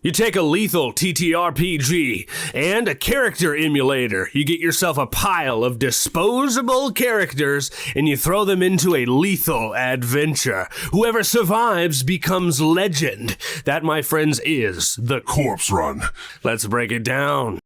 You take a lethal TTRPG and a character emulator. You get yourself a pile of disposable characters and you throw them into a lethal adventure. Whoever survives becomes legend. That, my friends, is the Corpse Run. Let's break it down.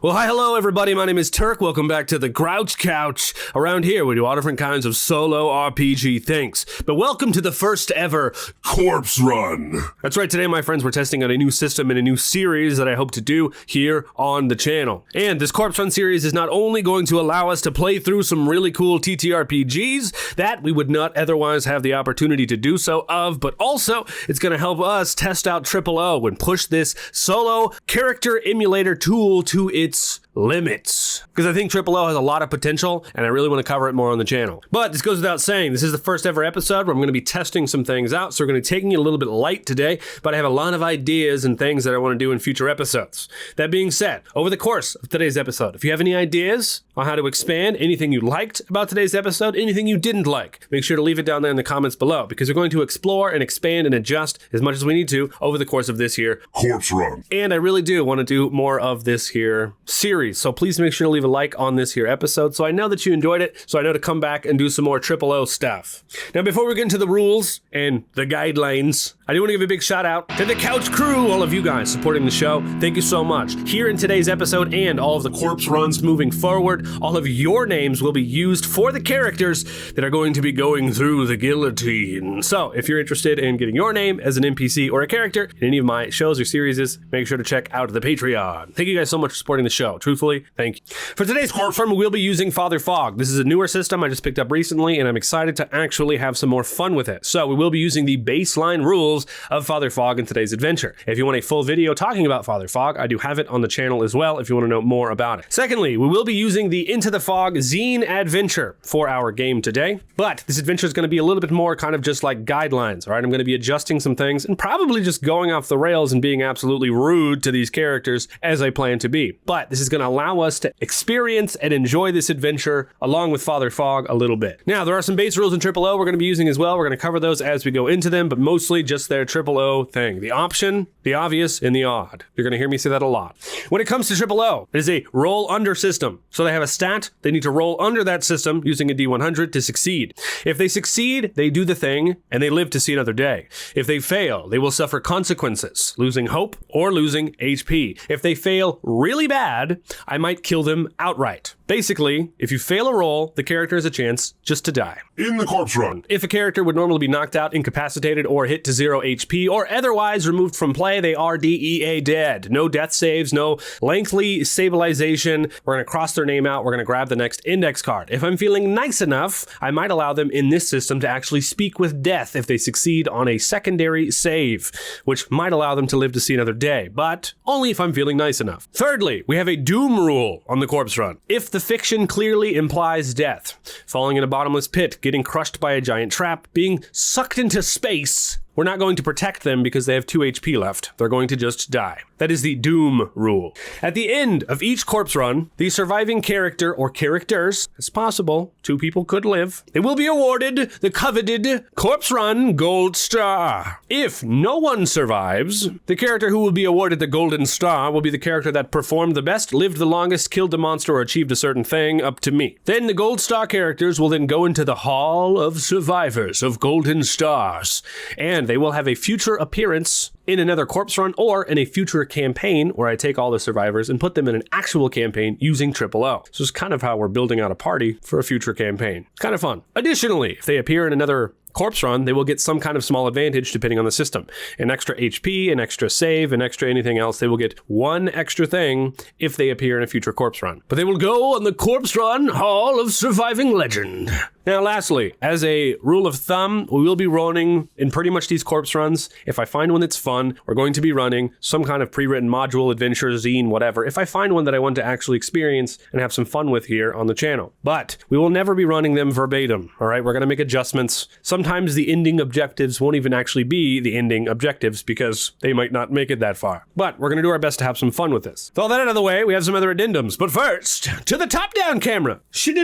Well, hi, hello, everybody. My name is Turk. Welcome back to the Grouch Couch. Around here, we do all different kinds of solo RPG things. But welcome to the first ever Corpse Run. That's right. Today, my friends, we're testing out a new system and a new series that I hope to do here on the channel. And this Corpse Run series is not only going to allow us to play through some really cool TTRPGs that we would not otherwise have the opportunity to do so of, but also it's going to help us test out O and push this solo character emulator tool to its limits, because I think O has a lot of potential and I really want to cover it more on the channel. But this goes without saying, this is the first ever episode where I'm going to be testing some things out, so we're going to be taking it a little bit light today, but I have a lot of ideas and things that I want to do in future episodes. That being said, over the course of today's episode, if you have any ideas on how to expand, anything you liked about today's episode, anything you didn't like, make sure to leave it down there in the comments below, because we're going to explore and expand and adjust as much as we need to over the course of this here Corpse Run. And I really do want to do more of this here series, so please make sure to leave a like on this here episode so I know that you enjoyed it, so I know to come back and do some more O stuff. Now, before we get into the rules and the guidelines, I do want to give a big shout out to the Couch crew, all of you guys supporting the show. Thank you so much. Here in today's episode and all of the Corpse Runs moving forward, all of your names will be used for the characters that are going to be going through the guillotine. So if you're interested in getting your name as an NPC or a character in any of my shows or series, make sure to check out the Patreon. Thank you guys so much for supporting the show. Truthfully, thank you. For today's Corpse Run, we'll be using FatherFog. This is a newer system I just picked up recently, and I'm excited to actually have some more fun with it. So we will be using the baseline rules of FatherFog in today's adventure. If you want a full video talking about FatherFog, I do have it on the channel as well if you want to know more about it. Secondly, we will be using the Into the Fog zine adventure for our game today, but this adventure is going to be a little bit more kind of just like guidelines, all right? I'm going to be adjusting some things and probably just going off the rails and being absolutely rude to these characters as I plan to be. But this is going to allow us to experience and enjoy this adventure along with FatherFog a little bit. Now, there are some base rules in O we're going to be using as well. We're going to cover those as we go into them, but mostly just their O thing. The option, the obvious, and the odd. You're going to hear me say that a lot. When it comes to O, it is a roll under system. So they have a stat. They need to roll under that system using a D100 to succeed. If they succeed, they do the thing and they live to see another day. If they fail, they will suffer consequences, losing hope or losing HP. If they fail really bad, I might kill them outright. Basically, if you fail a roll, the character has a chance just to die. In the Corpse Run. If a character would normally be knocked out, incapacitated, or hit to 0 HP, or otherwise removed from play, they are DEA dead. No death saves, no lengthy stabilization. We're going to cross their name out. We're going to grab the next index card. If I'm feeling nice enough, I might allow them in this system to actually speak with death if they succeed on a secondary save, which might allow them to live to see another day, but only if I'm feeling nice enough. Thirdly, we have a doom rule on the Corpse Run. If the fiction clearly implies death, falling in a bottomless pit, getting crushed by a giant trap, being sucked into space, we're not going to protect them because they have 2 HP left. They're going to just die. That is the doom rule. At the end of each Corpse Run, the surviving character or characters, it's possible 2 people could live, they will be awarded the coveted Corpse Run Gold Star. If no one survives, the character who will be awarded the Golden Star will be the character that performed the best, lived the longest, killed the monster, or achieved a certain thing up to me. Then the Gold Star characters will then go into the Hall of Survivors of Golden Stars, and they will have a future appearance in another Corpse Run or in a future campaign where I take all the survivors and put them in an actual campaign using O. So it's kind of how we're building out a party for a future campaign. It's kind of fun. Additionally, if they appear in another Corpse Run, they will get some kind of small advantage depending on the system. An extra HP, an extra save, an extra anything else. They will get 1 extra thing if they appear in a future Corpse Run. But they will go on the Corpse Run Hall of Surviving Legend. Now, lastly, as a rule of thumb, we will be running in pretty much these Corpse Runs. If I find one that's fun, we're going to be running some kind of pre-written module, adventure, zine, whatever. If I find one that I want to actually experience and have some fun with here on the channel. But we will never be running them verbatim, all right? We're going to make adjustments. Sometimes sometimes the ending objectives won't even actually be the ending objectives because they might not make it that far. But we're going to do our best to have some fun with this. With all that out of the way, we have some other addendums. But first, to the top-down camera. Here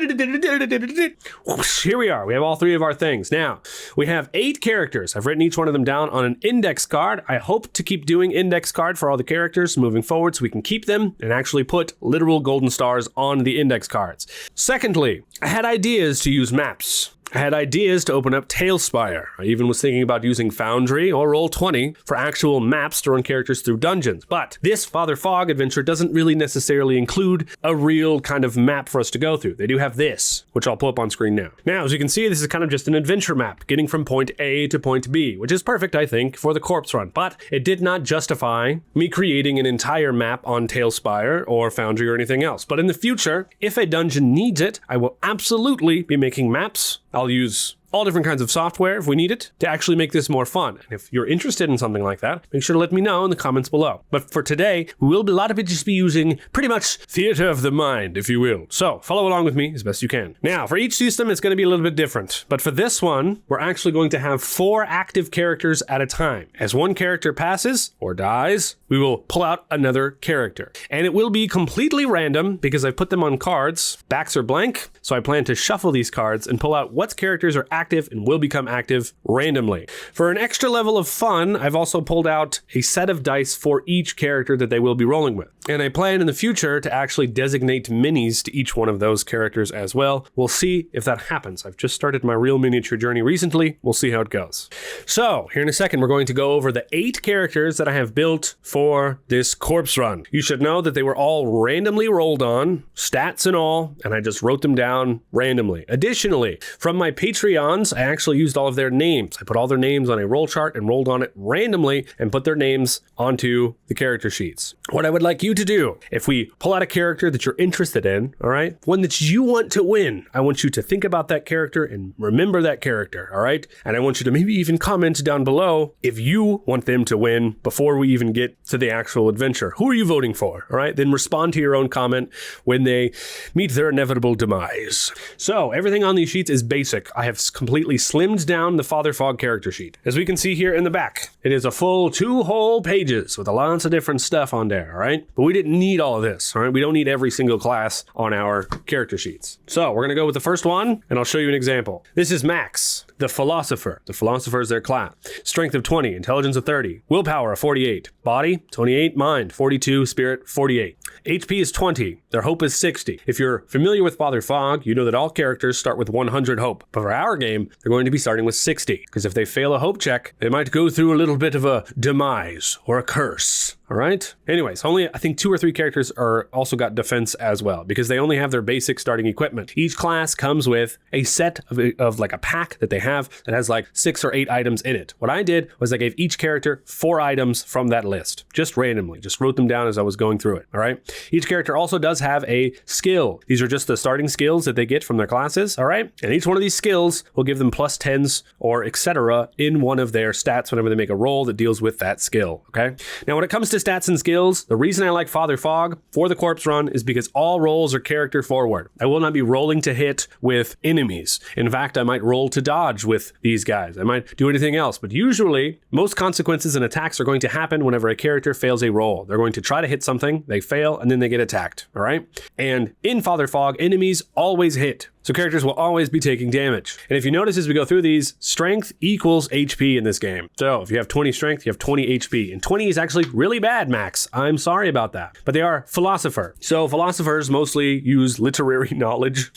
we are. We have all 3 of our things. Now, we have 8 characters. I've written each one of them down on an index card. I hope to keep doing index card for all the characters moving forward so we can keep them and actually put literal golden stars on the index cards. Secondly, I had ideas to use maps. I had ideas to open up Tailspire. I even was thinking about using Foundry or Roll20 for actual maps to run characters through dungeons. But this FatherFog adventure doesn't really necessarily include a real kind of map for us to go through. They do have this, which I'll pull up on screen now. Now, as you can see, this is kind of just an adventure map, getting from point A to point B, which is perfect, I think, for the corpse run. But it did not justify me creating an entire map on Tailspire or Foundry or anything else. But in the future, if a dungeon needs it, I will absolutely be making maps. I'll use all different kinds of software if we need it to actually make this more fun. And if you're interested in something like that, make sure to let me know in the comments below. But for today, we will a lot of it just be using pretty much theater of the mind, if you will. So follow along with me as best you can. Now, for each system, it's going to be a little bit different. But for this one, we're actually going to have 4 active characters at a time. As one character passes or dies, we will pull out another character. And it will be completely random because I've put them on cards. Backs are blank, so I plan to shuffle these cards and pull out what characters are active and will become active randomly. For an extra level of fun, I've also pulled out a set of dice for each character that they will be rolling with. And I plan in the future to actually designate minis to each one of those characters as well. We'll see if that happens. I've just started my real miniature journey recently. We'll see how it goes. So here in a second, we're going to go over the 8 characters that I have built for this corpse run. You should know that they were all randomly rolled on, stats and all, and I just wrote them down randomly. Additionally, from my Patreons, I actually used all of their names. I put all their names on a roll chart and rolled on it randomly and put their names onto the character sheets. What I would like you to do, if we pull out a character that you're interested in, all right, one that you want to win, I want you to think about that character and remember that character, all right? And I want you to maybe even comment down below if you want them to win before we even get to the actual adventure. Who are you voting for, all right? Then respond to your own comment when they meet their inevitable demise. So everything on these sheets is basic. I have completely slimmed down the FatherFog character sheet. As we can see here in the back, it is a full 2 whole pages with lots of different stuff on there, all right? But we didn't need all of this, all right? We don't need every single class on our character sheets. So we're gonna go with the first one, and I'll show you an example. This is Max, the Philosopher. The Philosopher is their class. Strength of 20, Intelligence of 30, Willpower of 48, Body 28, Mind 42, Spirit 48. HP is 20, their Hope is 60. If you're familiar with FatherFog, you know that all characters start with 100 Hope. But for our game, they're going to be starting with 60, because if they fail a Hope check, they might go through a little bit of a demise or a curse. All right. Anyways, only I think 2 or 3 characters are also got defense as well because they only have their basic starting equipment. Each class comes with a set of like a pack that they have that has like 6 or 8 items in it. What I did was I gave each character 4 items from that list, just randomly, just wrote them down as I was going through it. All right. Each character also does have a skill. These are just the starting skills that they get from their classes. All right. And each one of these skills will give them plus 10s or etc. in one of their stats whenever they make a roll that deals with that skill. Okay. Now, when it comes to stats and skills, the reason I like FatherFog for the corpse run is because all rolls are character forward. I will not be rolling to hit with enemies. In fact, I might roll to dodge with these guys. I might do anything else, but usually most consequences and attacks are going to happen whenever a character fails a roll. They're going to try to hit something, they fail, and then they get attacked, all right? And in FatherFog, enemies always hit. So characters will always be taking damage. And if you notice as we go through these, strength equals HP in this game. So if you have 20 strength, you have 20 HP. And 20 is actually really bad, Max. I'm sorry about that. But they are Philosopher. So philosophers mostly use literary knowledge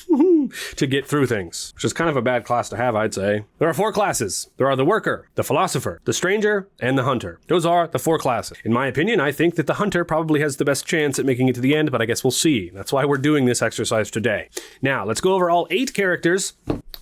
to get through things, which is kind of a bad class to have, I'd say. There are 4 classes. There are the Worker, the Philosopher, the Stranger, and the Hunter. Those are the 4 classes. In my opinion, I think that the Hunter probably has the best chance at making it to the end, but I guess we'll see. That's why we're doing this exercise today. Now, let's go over all 8 characters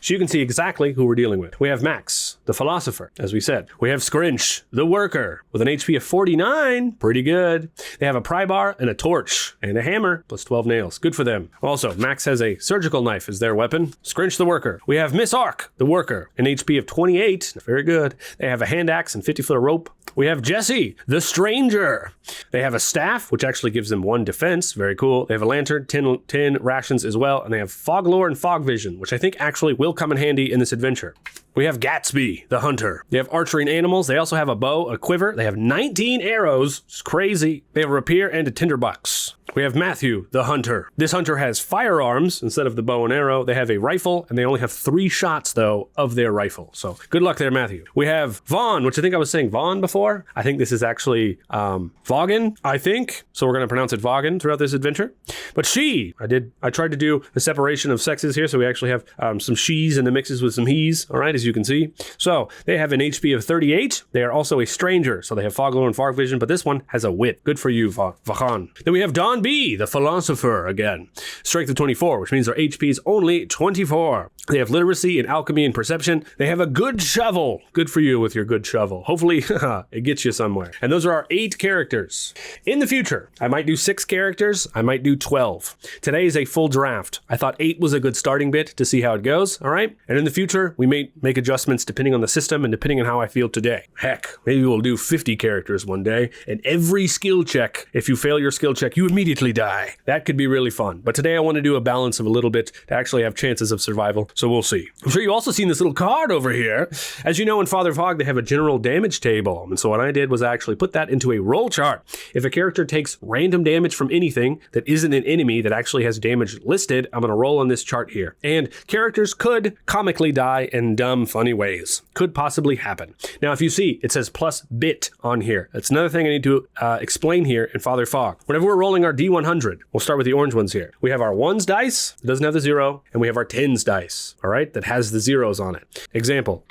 so you can see exactly who we're dealing with. We have Max, the Philosopher, as we said. We have Scrinch, the Worker, with an HP of 49. Pretty good. They have a pry bar and a torch and a hammer plus 12 nails. Good for them. Also, Max has a surgical knife as their weapon. Scrinch, the Worker. We have Miss Ark, the Worker, an HP of 28. Very good. They have a hand axe and 50 foot of rope. We have Jesse, the Stranger. They have a staff, which actually gives them 1 defense. Very cool. They have a lantern, 10 rations as well, and they have fog lore and fog vision, which I think actually will come in handy in this adventure. We have Gatsby, the hunter. They have archery and animals. They also have a bow, a quiver. They have 19 arrows. It's crazy. They have a rapier and a tinderbox. We have Matthew, the hunter. This hunter has firearms instead of the bow and arrow. They have a rifle, and they only have 3 shots, though, of their rifle. So good luck there, Matthew. We have Vaughn, which I think I was saying Vaughn before. I think this is actually Vaughan, I think. So we're going to pronounce it Vaughan throughout this adventure. But she, I tried to do a separation of sexes here, so we actually have some she's in the mixes with some he's, all right, as you can see. So they have an HP of 38. They are also a stranger, so they have fog lore and fog vision, but this one has a wit. Good for you, Vaughan. Then we have Don B, the philosopher again. Strength of 24, which means their HP is only 24. They have literacy and alchemy and perception. They have a good shovel. Good for you with your good shovel. Hopefully it gets you somewhere. And those are our 8 characters. In the future, I might do 6 characters. I might do 12. Today is a full draft. I thought 8 was a good starting bit to see how it goes. All right. And in the future, we may make adjustments depending on the system and depending on how I feel today. Heck, maybe we'll do 50 characters one day. And every skill check, if you fail your skill check, you immediately die. That could be really fun. But today I want to do a balance of a little bit to actually have chances of survival. So we'll see. I'm sure you also seen this little card over here. As you know, in FatherFog, they have a general damage table. And so what I did was I actually put that into a roll chart. If a character takes random damage from anything that isn't an enemy that actually has damage listed, I'm going to roll on this chart here. And characters could comically die in dumb, funny ways. Could possibly happen. Now, if you see, it says plus bit on here. That's another thing I need to explain here in FatherFog. Whenever we're rolling our D100, we'll start with the orange ones here. We have our 1s dice, it doesn't have the 0, and we have our 10s dice, all right, that has the 0s on it. Example.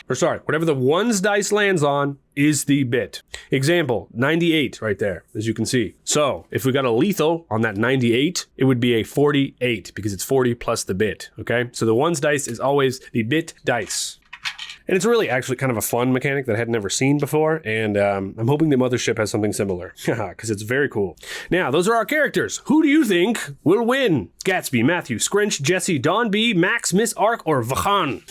Whatever the 1s dice lands on is the bit. Example, 98 right there, as you can see. So if we got a lethal on that 98, it would be a 48 because it's 40 plus the bit, okay? So the 1s dice is always the bit dice. And it's really actually kind of a fun mechanic that I had never seen before, and I'm hoping the Mothership has something similar, because it's very cool. Now, those are our characters. Who do you think will win? Gatsby, Matthew, Scrinch, Jesse, Don B, Max, Miss Ark, or Vaughan?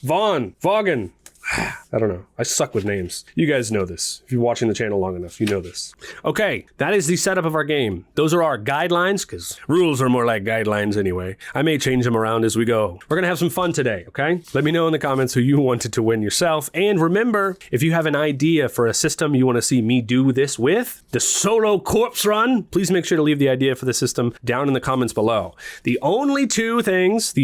Vaughan. I don't know. I suck with names. You guys know this. If you're watching the channel long enough, you know this. Okay, that is the setup of our game. Those are our guidelines, because rules are more like guidelines anyway. I may change them around as we go. We're going to have some fun today, okay? Let me know in the comments who you wanted to win yourself. And remember, if you have an idea for a system you want to see me do this with, the solo corpse run, please make sure to leave the idea for the system down in the comments below. The only two things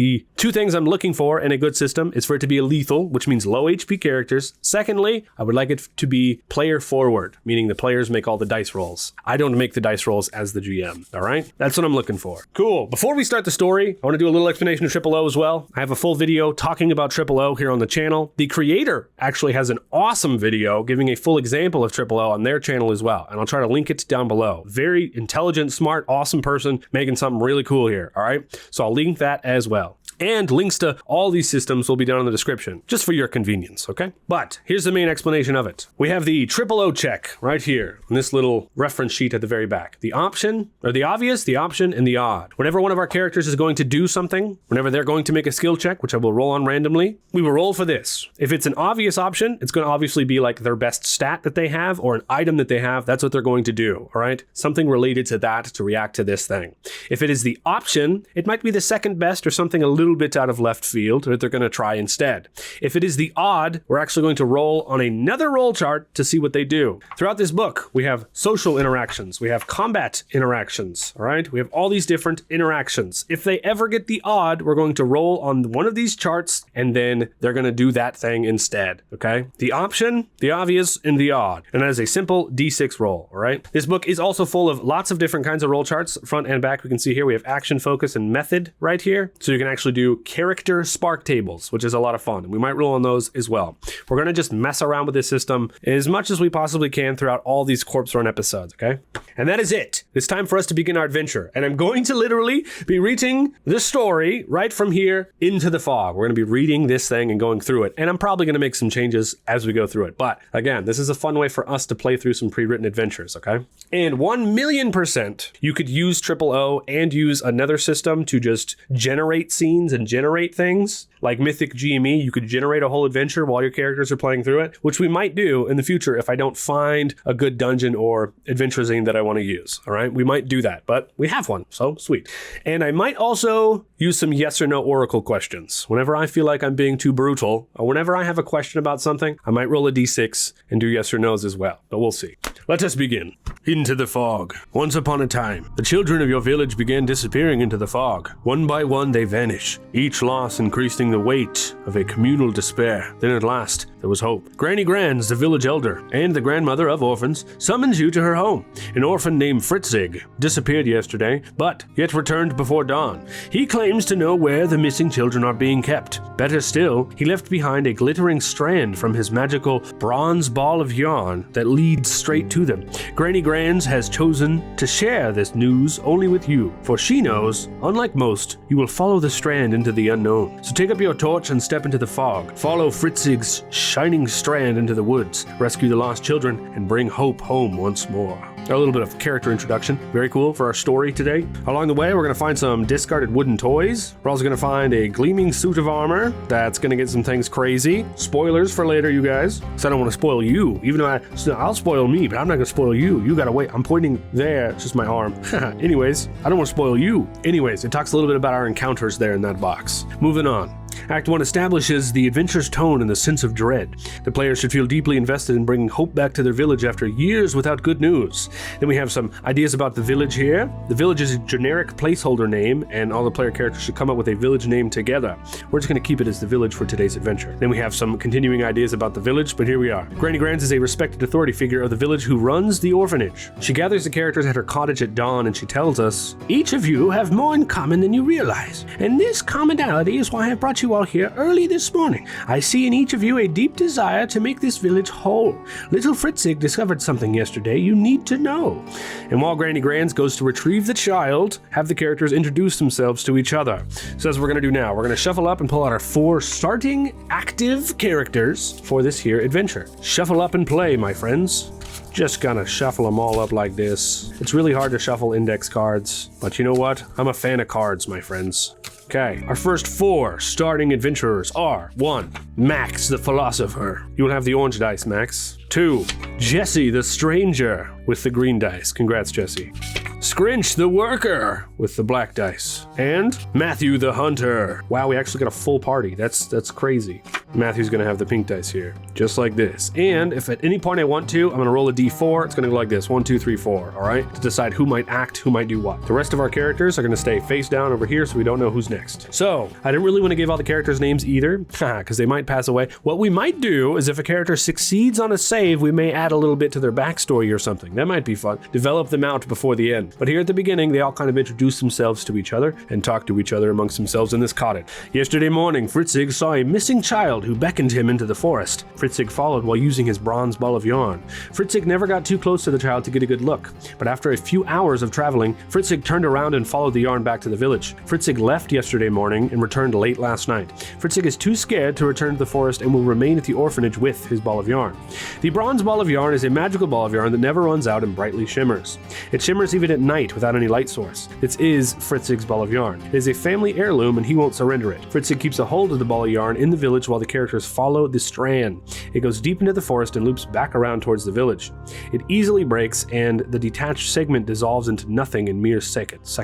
I'm looking for in a good system is for it to be a lethal, which means low HP characters. Secondly, I would like it to be player forward, meaning the players make all the dice rolls. I don't make the dice rolls as the GM, all right? That's what I'm looking for. Cool. Before we start the story, I want to do a little explanation of Triple O as well. I have a full video talking about Triple O here on the channel. The creator actually has an awesome video giving a full example of Triple O on their channel as well, and I'll try to link it down below. Very intelligent, smart, awesome person making something really cool here, all right? So I'll link that as well. And links to all these systems will be down in the description, just for your convenience, okay? But here's the main explanation of it. We have the Triple O check right here on this little reference sheet at the very back. The option, or the obvious, the option, and the odd. Whenever one of our characters is going to do something, whenever they're going to make a skill check, which I will roll on randomly, we will roll for this. If it's an obvious option, it's going to obviously be like their best stat that they have or an item that they have. That's what they're going to do, all right? Something related to that to react to this thing. If it is the option, it might be the second best or something a little bit out of left field that they're going to try instead. If it is the odd, we're actually going to roll on another roll chart to see what they do. Throughout this book, we have social interactions, we have combat interactions, all right? We have all these different interactions. If they ever get the odd, we're going to roll on one of these charts and then they're going to do that thing instead, okay? The option, the obvious, and the odd. And that is a simple D6 roll, all right? This book is also full of lots of different kinds of roll charts, front and back. We can see here we have action, focus, and method right here. So you can actually do character spark tables, which is a lot of fun. We might roll on those as well. We're going to just mess around with this system as much as we possibly can throughout all these Corpse Run episodes, okay? And that is it. It's time for us to begin our adventure. And I'm going to literally be reading the story right from here into the fog. We're going to be reading this thing and going through it. And I'm probably going to make some changes as we go through it. But again, this is a fun way for us to play through some pre-written adventures, okay? And 1,000,000% you could use Triple O and use another system to just generate scenes scenes and generate things. Like Mythic GME, you could generate a whole adventure while your characters are playing through it, which we might do in the future if I don't find a good dungeon or adventure zine that I want to use. All right, we might do that, but we have one, so sweet. And I might also use some yes or no oracle questions. Whenever I feel like I'm being too brutal, or whenever I have a question about something, I might roll a d6 and do yes or no's as well, but we'll see. Let us begin. Into the fog. Once upon a time, the children of your village began disappearing into the fog. One by one they vanish, each loss increasing the weight of a communal despair. Then at last, there was hope. Granny Grands, the village elder, and the grandmother of orphans, summons you to her home. An orphan named Fritzig disappeared yesterday, but yet returned before dawn. He claims to know where the missing children are being kept. Better still, he left behind a glittering strand from his magical bronze ball of yarn that leads straight to them. Granny Grands has chosen to share this news only with you, for she knows, unlike most, you will follow the strand into the unknown. So take up your torch and step into the fog. Follow Fritzig's shining strand into the woods, rescue the lost children, and bring hope home once more. A little bit of character introduction. Very cool for our story today. Along the way, we're going to find some discarded wooden toys. We're also going to find a gleaming suit of armor that's going to get some things crazy. Spoilers for later, you guys. So I don't want to spoil you. Even though I'll spoil me, but I'm not going to spoil you. You got to wait. I'm pointing there. It's just my arm. Anyways, I don't want to spoil you. Anyways, it talks a little bit about our encounters there in that box. Moving on. Act 1 establishes the adventure's tone and the sense of dread. The players should feel deeply invested in bringing hope back to their village after years without good news. Then we have some ideas about the village here. The village is a generic placeholder name, and all the player characters should come up with a village name together. We're just going to keep it as the village for today's adventure. Then we have some continuing ideas about the village, but here we are. Granny Grands is a respected authority figure of the village who runs the orphanage. She gathers the characters at her cottage at dawn, and she tells us, "Each of you have more in common than you realize, and this commonality is why I brought you all here early this morning. I see in each of you a deep desire to make this village whole. Little Fritzig discovered something yesterday you need to know." And while Granny Grands goes to retrieve the child, have the characters introduce themselves to each other. So that's what we're going to do now. We're going to shuffle up and pull out our 4 starting active characters for this here adventure. Shuffle up and play, my friends. Just gonna shuffle them all up like this. It's really hard to shuffle index cards, but you know what? I'm a fan of cards, my friends. Okay, our first 4 starting adventurers are 1. Max the Philosopher. You will have the orange dice, Max. 2. Jesse the Stranger with the green dice. Congrats, Jesse. Scrinch the Worker with the black dice. And Matthew the Hunter. Wow, we actually got a full party. That's crazy. Matthew's gonna have the pink dice here, just like this. And if at any point I want to, I'm gonna roll a d4. It's gonna go like this, 1, 2, 3, 4, all right? To decide who might act, who might do what. The rest of our characters are gonna stay face down over here so we don't know who's next. So, I didn't really wanna give all the characters names either, because they might pass away. What we might do is if a character succeeds on a save, we may add a little bit to their backstory or something. That might be fun. Develop them out before the end. But here at the beginning, they all kind of introduce themselves to each other and talk to each other amongst themselves in this cottage. Yesterday morning, Fritzig saw a missing child who beckoned him into the forest. Fritzig followed while using his bronze ball of yarn. Fritzig never got too close to the child to get a good look, but after a few hours of traveling, Fritzig turned around and followed the yarn back to the village. Fritzig left yesterday morning and returned late last night. Fritzig is too scared to return to the forest and will remain at the orphanage with his ball of yarn. The bronze ball of yarn is a magical ball of yarn that never runs out and brightly shimmers. It shimmers even at night without any light source. This is Fritzig's ball of yarn. It is a family heirloom and he won't surrender it. Fritzig keeps a hold of the ball of yarn in the village while the characters follow the strand. It goes deep into the forest and loops back around towards the village. It easily breaks and the detached segment dissolves into nothing in mere seconds.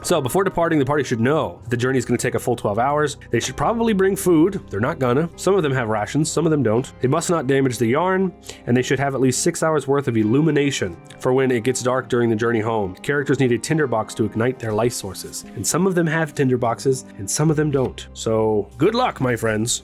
So before departing, the party should know that the journey is going to take a full 12 hours. They should probably bring food. They're not gonna. Some of them have rations, some of them don't. They must not damage the yarn, and they should have at least 6 hours worth of illumination for when it gets dark during the journey home. Characters need a tinderbox to ignite their light sources, and some of them have tinderboxes and some of them don't. So good luck, my friends.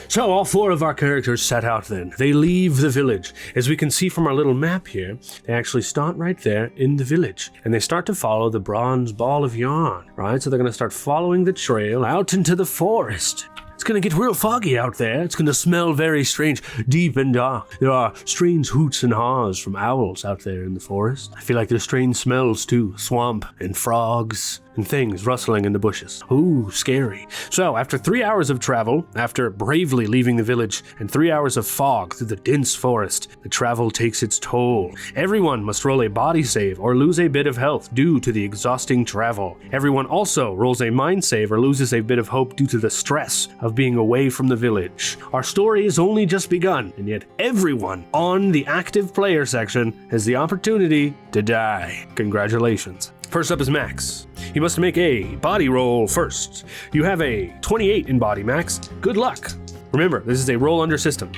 So all 4 of our characters set out then. They leave the village. As we can see from our little map here, they actually start right there in the village, and they start to follow the bronze ball of yarn, right? So they're going to start following the trail out into the forest. It's going to get real foggy out there. It's going to smell very strange, deep and dark. There are strange hoots and haws from owls out there in the forest. I feel like there's strange smells too. Swamp and frogs and things rustling in the bushes. Ooh, scary. So, after 3 hours of travel, after bravely leaving the village, and 3 hours of fog through the dense forest, the travel takes its toll. Everyone must roll a body save or lose a bit of health due to the exhausting travel. Everyone also rolls a mind save or loses a bit of hope due to the stress of being away from the village. Our story has only just begun, and yet everyone on the active player section has the opportunity to die. Congratulations. First up is Max. You must make a body roll first. You have a 28 in body, Max. Good luck. Remember, this is a roll under system.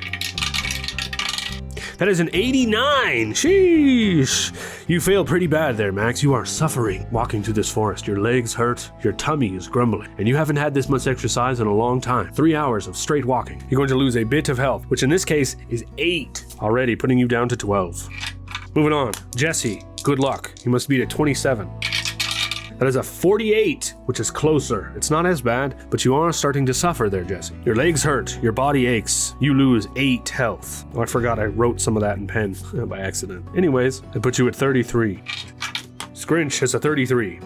That is an 89. Sheesh. You failed pretty bad there, Max. You are suffering walking through this forest. Your legs hurt, your tummy is grumbling, and you haven't had this much exercise in a long time. 3 hours of straight walking. You're going to lose a bit of health, which in this case is 8, already putting you down to 12. Moving on, Jesse, good luck. You must beat a 27. That is a 48, which is closer. It's not as bad, but you are starting to suffer there, Jesse. Your legs hurt, your body aches, you lose 8 health. Oh, I forgot I wrote some of that in pen by accident. Anyways, I put you at 33. Scrinch has a 33.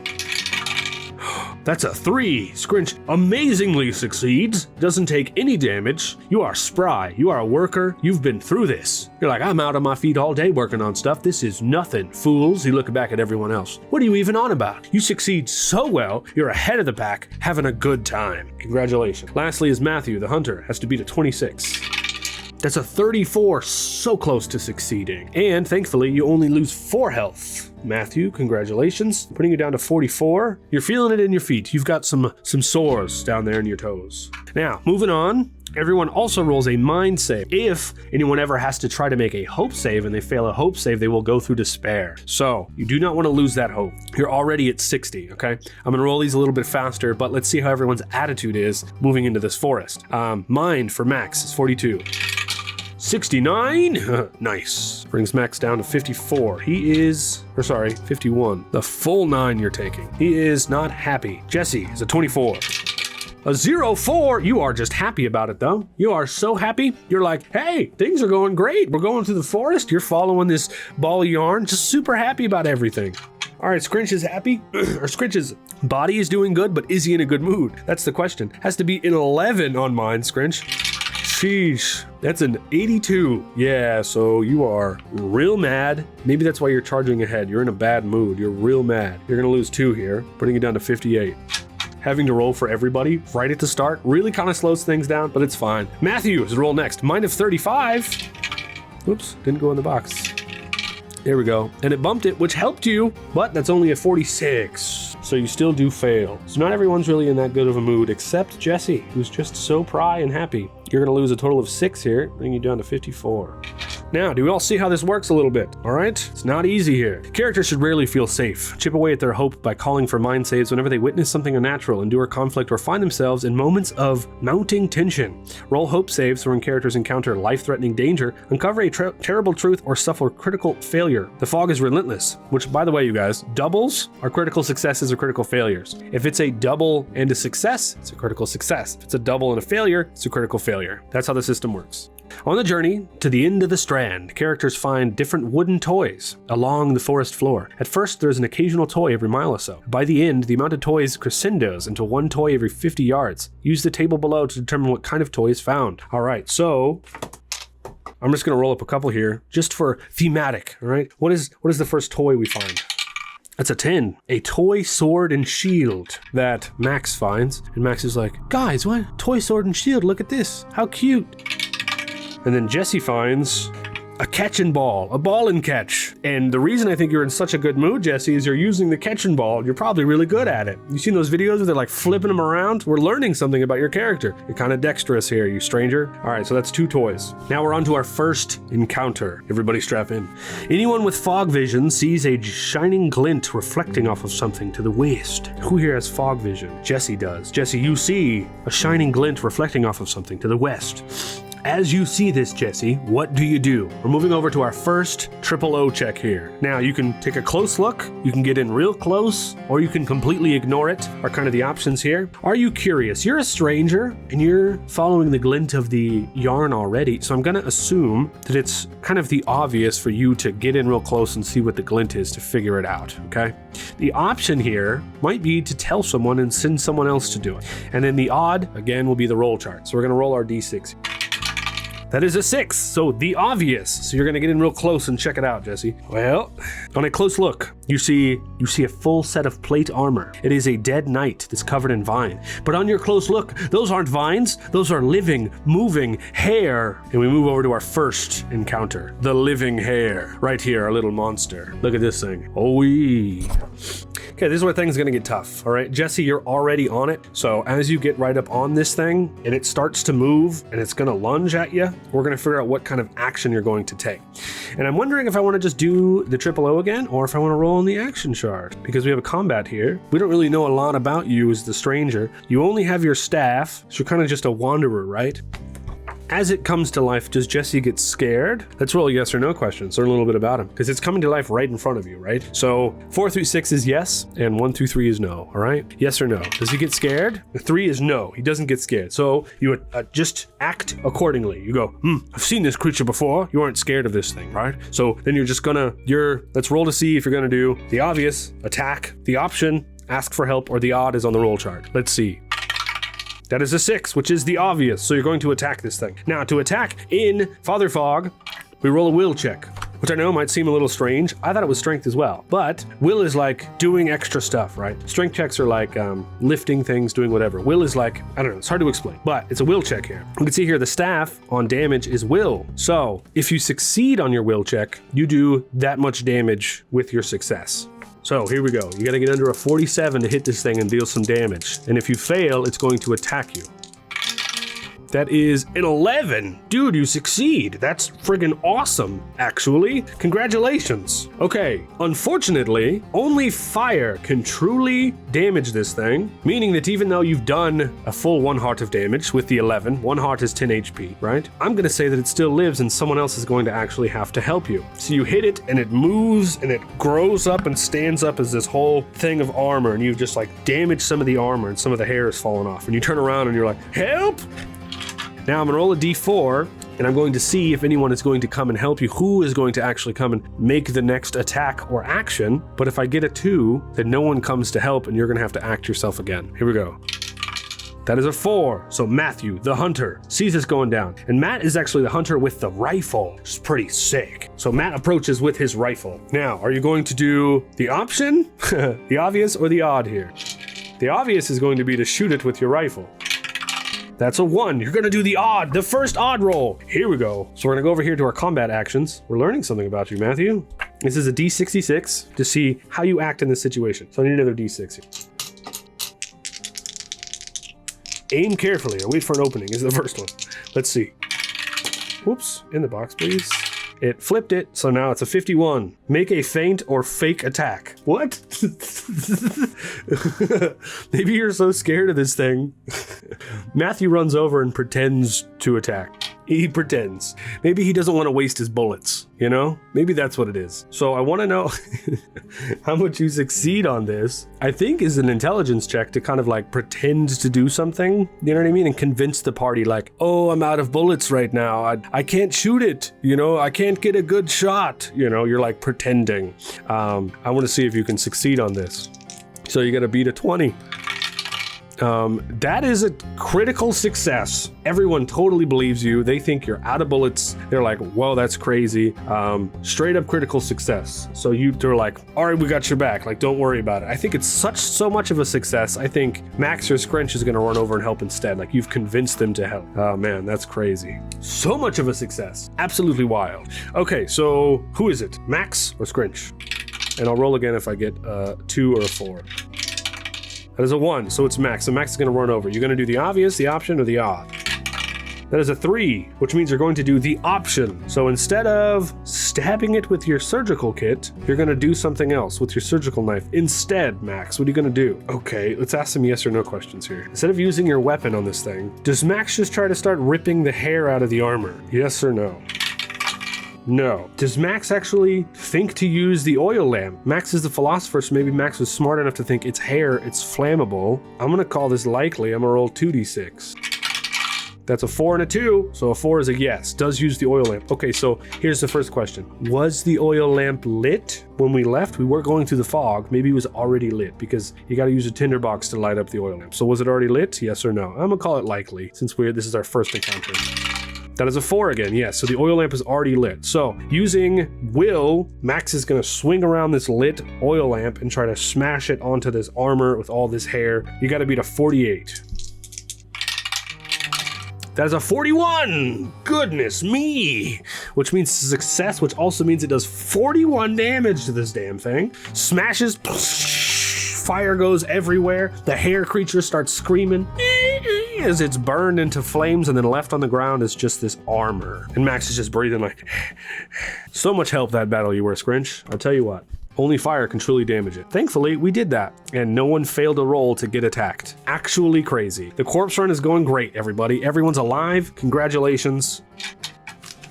That's a 3. Scrinch amazingly succeeds, doesn't take any damage. You are spry, you are a worker, you've been through this. You're like, I'm out on my feet all day working on stuff. This is nothing, fools. You look back at everyone else. What are you even on about? You succeed so well, you're ahead of the pack, having a good time. Congratulations. Lastly is Matthew, the hunter, has to beat a 26. That's a 34, so close to succeeding. And thankfully, you only lose 4 health. Matthew, congratulations. Putting you down to 44. You're feeling it in your feet. You've got some sores down there in your toes. Now, moving on. Everyone also rolls a mind save. If anyone ever has to try to make a hope save and they fail a hope save, they will go through despair. So you do not want to lose that hope. You're already at 60, okay? I'm going to roll these a little bit faster, but let's see how everyone's attitude is moving into this forest. Mind for Max is 42. 69? Nice. Brings Max down to 54. 51. The full 9 you're taking. He is not happy. Jesse is a 24. A 04, you are just happy about it though. You are so happy. You're like, hey, things are going great. We're going through the forest. You're following this ball of yarn. Just super happy about everything. All right, Scrinch is happy. Or Scrinch's body is doing good, but is he in a good mood? That's the question. Has to be an 11 on mine, Scrinch. Sheesh, that's an 82. Yeah, so you are real mad. Maybe that's why you're charging ahead. You're in a bad mood. You're real mad. You're gonna lose 2 here, putting it down to 58. Having to roll for everybody right at the start really kind of slows things down, but it's fine. Matthew is roll next. Mind of 35. Oops, didn't go in the box. There we go. And it bumped it, which helped you, but that's only a 46. So you still do fail. So not everyone's really in that good of a mood, except Jesse, who's just so pry and happy. You're gonna lose a total of 6 here, bringing you down to 54. Now, do we all see how this works a little bit? All right? It's not easy here. Characters should rarely feel safe. Chip away at their hope by calling for mind saves whenever they witness something unnatural, endure conflict, or find themselves in moments of mounting tension. Roll hope saves when characters encounter life-threatening danger, uncover a terrible truth, or suffer critical failure. The fog is relentless, which, by the way, you guys, doubles are critical successes or critical failures. If it's a double and a success, it's a critical success. If it's a double and a failure, it's a critical failure. That's how the system works. On the journey to the end of the strand, characters find different wooden toys along the forest floor. At first, there's an occasional toy every mile or so. By the end, the amount of toys crescendos into 1 toy every 50 yards. Use the table below to determine what kind of toy is found. All right, so I'm just going to roll up a couple here just for thematic, all right? What is the first toy we find? That's a 10. A toy sword and shield that Max finds. And Max is like, guys, what? Toy sword and shield, look at this. How cute. And then Jesse finds a catch and ball, a ball and catch. And the reason I think you're in such a good mood, Jesse, is you're using the catch and ball. You're probably really good at it. You seen those videos where they're like flipping them around? We're learning something about your character. You're kind of dexterous here, you stranger. All right, so that's 2 toys. Now we're on to our first encounter. Everybody strap in. Anyone with fog vision sees a shining glint reflecting off of something to the west. Who here has fog vision? Jesse does. Jesse, you see a shining glint reflecting off of something to the west. as you see this, Jesse, what do you do? We're moving over to our first triple O check here. Now, you can take a close look, you can get in real close, or you can completely ignore it, are kind of the options here. Are you curious? You're a stranger, and you're following the glint of the yarn already, so I'm gonna assume that it's kind of the obvious for you to get in real close and see what the glint is to figure it out, okay? The option here might be to tell someone and send someone else to do it. And then the odd, again, will be the roll chart. So we're gonna roll our D6. That is a 6, so the obvious. So you're gonna get in real close and check it out, Jesse. Well, on a close look, you see a full set of plate armor. It is a dead knight that's covered in vine. But on your close look, those aren't vines, those are living, moving hair. And we move over to our first encounter, the living hair. Right here, our little monster. Look at this thing. Oh-wee. Okay, this is where things are gonna get tough, all right? Jesse, you're already on it. So as you get right up on this thing and it starts to move and it's gonna lunge at you, we're gonna figure out what kind of action you're going to take. And I'm wondering if I wanna just do the triple O again or if I wanna roll on the action shard because we have a combat here. We don't really know a lot about you as the stranger. You only have your staff, so you're kind of just a wanderer, right? As it comes to life, does Jesse get scared? Let's roll a yes or no questions, learn a little bit about him, because it's coming to life right in front of you, right? So 4 through 6 is yes, and 1 through 3 is no, all right? Yes or no? Does he get scared? 3 is no, he doesn't get scared. So you just act accordingly. You go, I've seen this creature before. You aren't scared of this thing, right? So then you're just gonna, let's roll to see if you're gonna do the obvious, attack, the option, ask for help, or the odd is on the roll chart. Let's see. That is a 6, which is the obvious, so you're going to attack this thing. Now, to attack in FatherFog, we roll a will check, which I know might seem a little strange. I thought it was strength as well, but will is like doing extra stuff, right? Strength checks are like lifting things, doing whatever. Will is like, I don't know, it's hard to explain, but it's a will check here. You can see here the staff on damage is will. So if you succeed on your will check, you do that much damage with your success. So here we go. You gotta get under a 47 to hit this thing and deal some damage. And if you fail, it's going to attack you. That is an 11. Dude, you succeed. That's friggin' awesome, actually. Congratulations. Okay, unfortunately, only fire can truly damage this thing, meaning that even though you've done a full 1 heart of damage with the 11, 1 heart is 10 HP, right? I'm gonna say that it still lives and someone else is going to actually have to help you. So you hit it and it moves and it grows up and stands up as this whole thing of armor, and you've just like damaged some of the armor and some of the hair has fallen off. And you turn around and you're like, help! Now I'm gonna roll a d4, and I'm going to see if anyone is going to come and help you, who is going to actually come and make the next attack or action. But if I get a 2, then no one comes to help, and you're gonna have to act yourself again. Here we go. That is a 4. So Matthew, the hunter, sees this going down. And Matt is actually the hunter with the rifle, which is pretty sick. So Matt approaches with his rifle. Now, are you going to do the option, the obvious, or the odd here? The obvious is going to be to shoot it with your rifle. That's a 1. You're gonna do the odd, the first odd roll. Here we go. So we're gonna go over here to our combat actions. We're learning something about you, Matthew. This is a D66 to see how you act in this situation. So I need another D6 here. Aim carefully and wait for an opening is the first one. Let's see. Whoops, in the box, please. It flipped it, so now it's a 51. Make a feint or fake attack. What? Maybe you're so scared of this thing. Matthew runs over and pretends to attack. He pretends. Maybe he doesn't want to waste his bullets, you know? Maybe that's what it is. So I want to know how much you succeed on this. I think is an intelligence check to kind of like pretend to do something, you know what I mean? And convince the party like, oh, I'm out of bullets right now. I can't shoot it, you know? I can't get a good shot. You know, you're like pretending. I want to see if you can succeed on this. So you got to beat a 20. That is a critical success. Everyone totally believes you. They think you're out of bullets. They're like, whoa, that's crazy. Straight up critical success. So they're like, all right, we got your back. Like, don't worry about it. I think it's so much of a success. I think Max or Scrunch is going to run over and help instead. Like, you've convinced them to help. Oh man, that's crazy. So much of a success. Absolutely wild. Okay, so who is it? Max or Scrunch? And I'll roll again if I get a 2 or a 4. That is a 1, so it's Max. So Max is going to run over. You're going to do the obvious, the option, or the odd? That is a 3, which means you're going to do the option. So instead of stabbing it with your surgical kit, you're going to do something else with your surgical knife. Instead, Max, what are you going to do? Okay, let's ask some yes or no questions here. Instead of using your weapon on this thing, does Max just try to start ripping the hair out of the armor? Yes or no? No. Does Max actually think to use the oil lamp? Max is the philosopher, so maybe Max was smart enough to think it's hair, it's flammable. I'm gonna call this likely. I'm gonna roll 2d6. That's a 4 and a 2, so a 4 is a yes. Does use the oil lamp. Okay, so here's the first question. Was the oil lamp lit when we left? We were going through the fog. Maybe it was already lit because you gotta use a tinderbox to light up the oil lamp. So was it already lit? Yes or no? I'm gonna call it likely since this is our first encounter. That is a 4 again, yes. So the oil lamp is already lit. So using will, Max is gonna swing around this lit oil lamp and try to smash it onto this armor with all this hair. You gotta beat a 48. That is a 41! Goodness me! Which means success, which also means it does 41 damage to this damn thing. Smashes, fire goes everywhere. The hair creature starts screaming as it's burned into flames, and then left on the ground is just this armor. And Max is just breathing like, so much help that battle you were, Scrinch. I'll tell you what. Only fire can truly damage it. Thankfully, we did that, and no one failed a roll to get attacked. Actually crazy. The corpse run is going great, everybody. Everyone's alive. Congratulations.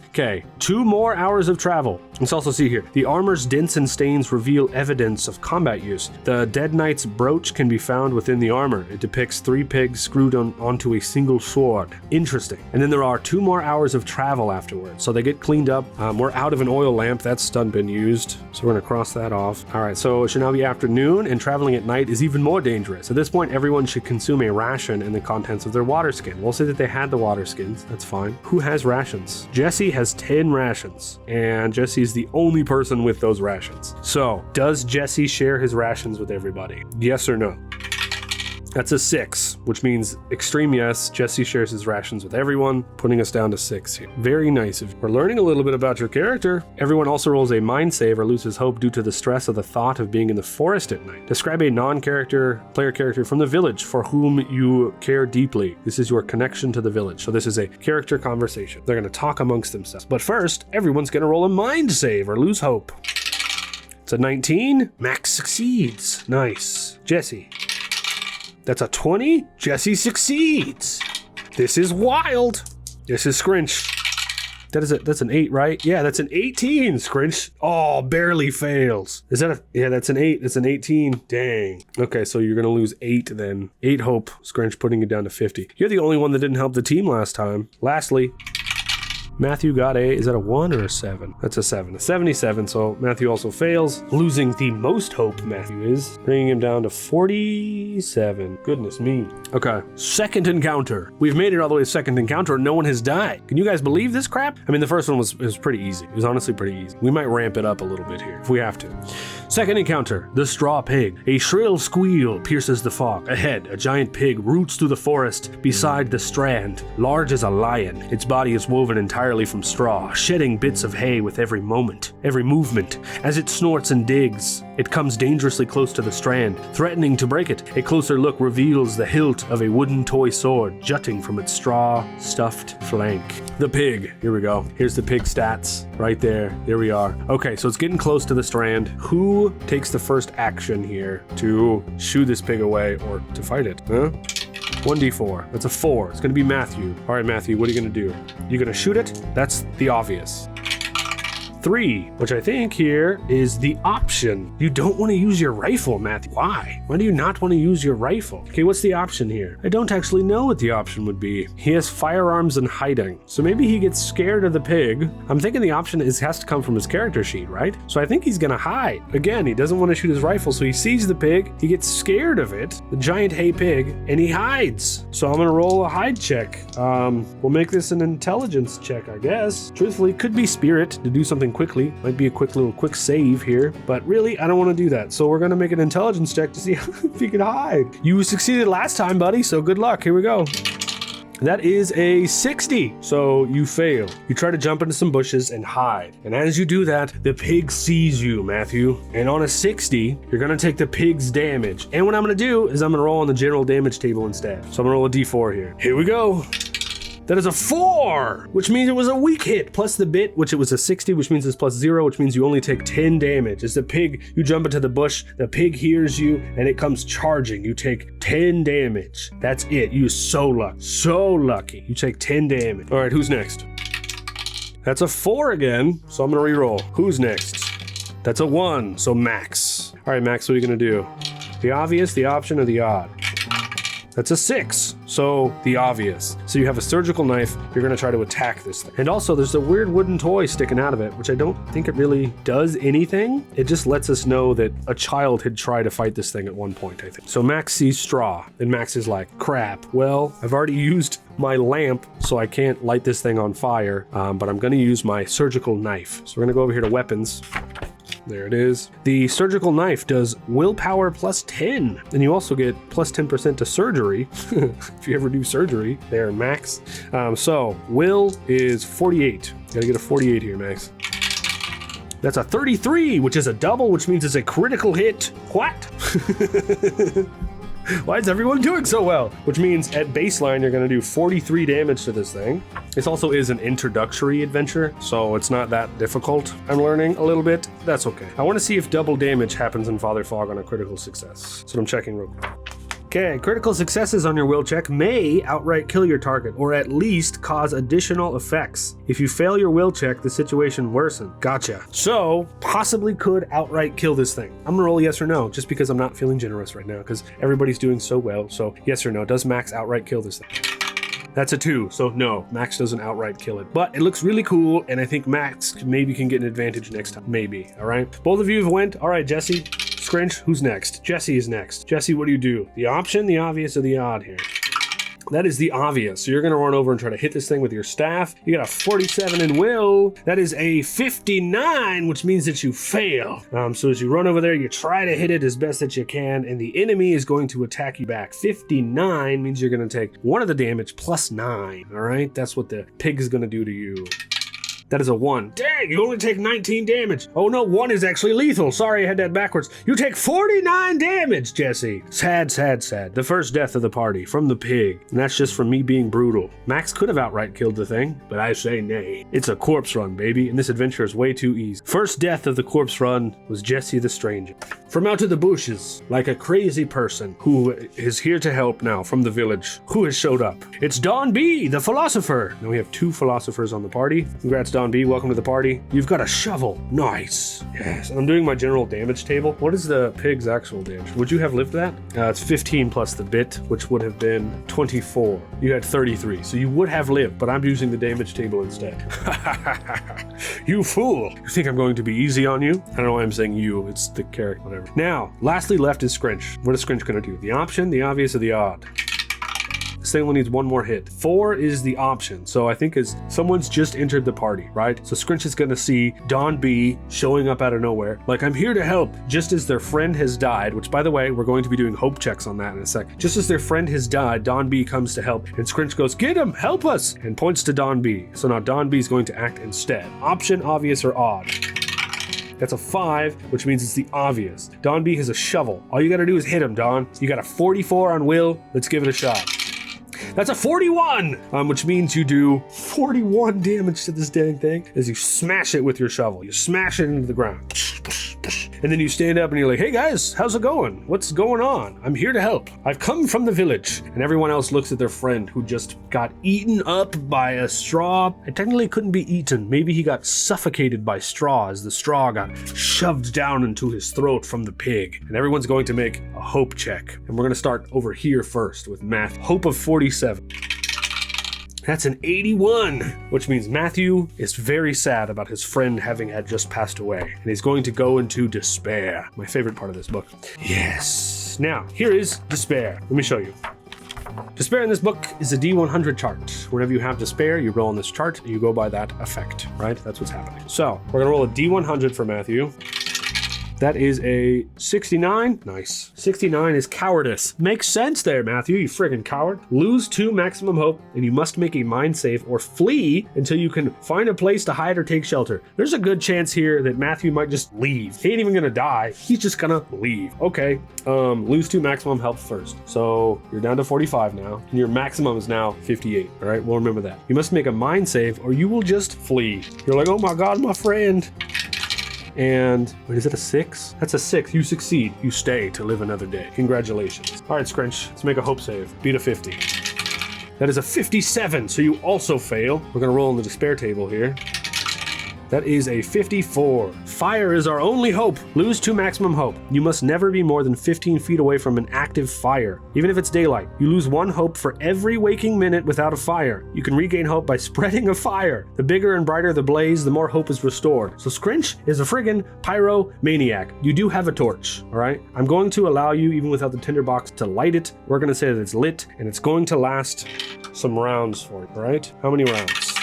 Okay, 2 more hours of travel. Let's also see here. The armor's dents and stains reveal evidence of combat use. The Dead Knight's brooch can be found within the armor. It depicts 3 pigs screwed onto a single sword. Interesting. And then there are 2 more hours of travel afterwards. So they get cleaned up. We're out of an oil lamp. That's done been used. So we're gonna cross that off. All right, so it should now be afternoon, and traveling at night is even more dangerous. At this point, everyone should consume a ration and the contents of their water skin. We'll say that they had the water skins. That's fine. Who has rations? Jesse has 10 rations, and Jesse is the only person with those rations. So, does Jesse share his rations with everybody? Yes or no? That's a 6, which means extreme yes. Jesse shares his rations with everyone, putting us down to 6 here. Very nice of you. We're learning a little bit about your character. Everyone also rolls a mind save or loses hope due to the stress of the thought of being in the forest at night. Describe a player character from the village for whom you care deeply. This is your connection to the village. So this is a character conversation. They're going to talk amongst themselves. But first, everyone's going to roll a mind save or lose hope. It's a 19. Max succeeds. Nice. Jesse. That's a 20. Jesse succeeds. This is wild. This is Scrinch. That's an 8, right? Yeah, that's an 18, Scrinch. Oh, barely fails. Is that yeah, that's an 8. That's an 18. Dang. Okay, so you're gonna lose 8 then. 8 hope, Scrinch, putting it down to 50. You're the only one that didn't help the team last time. Lastly, Matthew got is that a 1 or a 7? That's a 7. A 77, so Matthew also fails. Losing the most hope, Matthew is. Bringing him down to 47. Goodness me. Okay, second encounter. We've made it all the way to second encounter and no one has died. Can you guys believe this crap? I mean, the first one was pretty easy. It was honestly pretty easy. We might ramp it up a little bit here if we have to. Second encounter, the straw pig. A shrill squeal pierces the fog. Ahead, a giant pig roots through the forest beside the strand. Large as a lion, its body is woven entirely from straw, shedding bits of hay with every movement. As it snorts and digs, it comes dangerously close to the strand, threatening to break it. A closer look reveals the hilt of a wooden toy sword jutting from its straw-stuffed flank. The pig. Here we go. Here's the pig stats. Right there. There we are. Okay, so it's getting close to the strand. Who takes the first action here to shoo this pig away or to fight it? Huh? 1d4. That's a 4. It's going to be Matthew. All right, Matthew, what are you going to do? You going to shoot it? That's the obvious. 3, which I think here is the option. You don't want to use your rifle, Matthew. Why? Why do you not want to use your rifle? Okay, what's the option here? I don't actually know what the option would be. He has firearms and hiding. So maybe he gets scared of the pig. I'm thinking the option has to come from his character sheet, right? So I think he's gonna hide. Again, he doesn't want to shoot his rifle, so he sees the pig, he gets scared of it, the giant hay pig, and he hides. So I'm gonna roll a hide check. We'll make this an intelligence check, I guess. Truthfully, could be spirit to do something quickly. Might be a quick save here, but really, I don't want to do that. So we're going to make an intelligence check to see if he can hide. You succeeded last time, buddy, so good luck. Here we go. That is a 60, so you fail. You try to jump into some bushes and hide. And as you do that, the pig sees you, Matthew. And on a 60, you're gonna take the pig's damage. And what I'm gonna do is I'm gonna roll on the general damage table instead. So I'm gonna roll a d4 here. Here we go. That is a 4, which means it was a weak hit, plus the bit, which it was a 60, which means it's plus 0, which means you only take 10 damage. As the pig, you jump into the bush, the pig hears you, and it comes charging. You take 10 damage. That's it. You're so lucky. So lucky. You take 10 damage. All right, who's next? That's a 4 again, so I'm gonna reroll. Who's next? That's a 1, so Max. All right, Max, what are you gonna do? The obvious, the option, or the odd? That's a 6, so the obvious. So you have a surgical knife, you're gonna try to attack this thing. And also there's a weird wooden toy sticking out of it, which I don't think it really does anything. It just lets us know that a child had tried to fight this thing at one point, I think. So Max sees straw, and Max is like, crap, well, I've already used my lamp, so I can't light this thing on fire, but I'm gonna use my surgical knife. So we're gonna go over here to weapons. There it is. The surgical knife does willpower plus 10, and you also get plus 10% to surgery if you ever do surgery. There, Max. So will is 48. Gotta get a 48 here, Max. That's a 33, which is a double, which means it's a critical hit. What? Why is everyone doing so well? Which means at baseline, you're gonna do 43 damage to this thing. This also is an introductory adventure, so it's not that difficult. I'm learning a little bit. That's okay. I wanna see if double damage happens in FatherFog on a critical success. So I'm checking real quick. Okay, critical successes on your will check may outright kill your target, or at least cause additional effects. If you fail your will check, the situation worsens. Gotcha. So, possibly could outright kill this thing. I'm gonna roll yes or no, just because I'm not feeling generous right now, because everybody's doing so well. So, yes or no, does Max outright kill this thing? That's a 2, so no, Max doesn't outright kill it. But it looks really cool, and I think Max maybe can get an advantage next time. Maybe, all right? Both of you have went. All right, Jesse. Scrinch, who's next? Jesse is next. Jesse, what do you do? The option, the obvious, or the odd here? That is the obvious. So you're gonna run over and try to hit this thing with your staff. You got a 47 in will. That is a 59, which means that you fail. So as you run over there, you try to hit it as best that you can, and the enemy is going to attack you back. 59 means you're gonna take 1 of the damage plus 9, all right? That's what the pig is gonna do to you. That is a 1. Dang, you only take 19 damage. Oh no, 1 is actually lethal. Sorry, I had that backwards. You take 49 damage, Jesse. Sad, sad, sad. The first death of the party from the pig. And that's just from me being brutal. Max could have outright killed the thing, but I say nay. It's a corpse run, baby, and this adventure is way too easy. First death of the corpse run was Jesse the Stranger. From out of the bushes, like a crazy person who is here to help now from the village, who has showed up. It's Don B, the philosopher. Now we have 2 philosophers on the party. Congrats, Don B, welcome to the party. You've got a shovel. Nice. Yes, I'm doing my general damage table. What is the pig's actual damage? Would you have lived that? It's 15 plus the bit, which would have been 24. You had 33, so you would have lived, but I'm using the damage table instead. You fool. You think I'm going to be easy on you? I don't know why I'm saying you. It's the character, whatever. Now, lastly left is Scrinch. What is Scrinch gonna do? The option, the obvious, or the odd? This thing only needs 1 more hit. 4 is the option. So I think as someone's just entered the party, right? So Scrinch is gonna see Don B showing up out of nowhere. Like, I'm here to help, just as their friend has died, which by the way, we're going to be doing hope checks on that in a sec. Just as their friend has died, Don B comes to help, and Scrinch goes, get him, help us, and points to Don B. So now Don B is going to act instead. Option, obvious, or odd? That's a 5, which means it's the obvious. Don B has a shovel. All you gotta do is hit him, Don. You got a 44 on will. Let's give it a shot. That's a 41, which means you do 41 damage to this dang thing as you smash it with your shovel. You smash it into the ground. And then you stand up and you're like, hey guys, how's it going? What's going on? I'm here to help. I've come from the village. And everyone else looks at their friend who just got eaten up by a straw. It technically couldn't be eaten. Maybe he got suffocated by straw as the straw got shoved down into his throat from the pig. And everyone's going to make a hope check. And we're gonna start over here first with math. Hope of 47. That's an 81, which means Matthew is very sad about his friend having had just passed away, and he's going to go into despair. My favorite part of this book. Yes. Now, here is despair. Let me show you. Despair in this book is a D100 chart. Whenever you have despair, you roll on this chart, and you go by that effect, right? That's what's happening. So, we're gonna roll a D100 for Matthew. That is a 69. Nice. 69 is cowardice. Makes sense there, Matthew, you friggin' coward. Lose 2 maximum hope, and you must make a mind save or flee until you can find a place to hide or take shelter. There's a good chance here that Matthew might just leave. He ain't even gonna die. He's just gonna leave. Okay, lose 2 maximum health first. So you're down to 45 now, and your maximum is now 58. All right, we'll remember that. You must make a mind save or you will just flee. You're like, oh my God, my friend. And wait, is it a 6? That's a 6. You succeed. You stay to live another day. Congratulations. All right, Scrunch, let's make a hope save. Beat a 50. That is a 57, so you also fail. We're gonna roll on the despair table here. That is a 54. Fire is our only hope. Lose 2 maximum hope. You must never be more than 15 feet away from an active fire. Even if it's daylight, you lose 1 hope for every waking minute without a fire. You can regain hope by spreading a fire. The bigger and brighter the blaze, the more hope is restored. So Scrinch is a friggin' pyromaniac. You do have a torch, all right? I'm going to allow you, even without the tinderbox, to light it. We're gonna say that it's lit, and it's going to last some rounds for you, all right? How many rounds?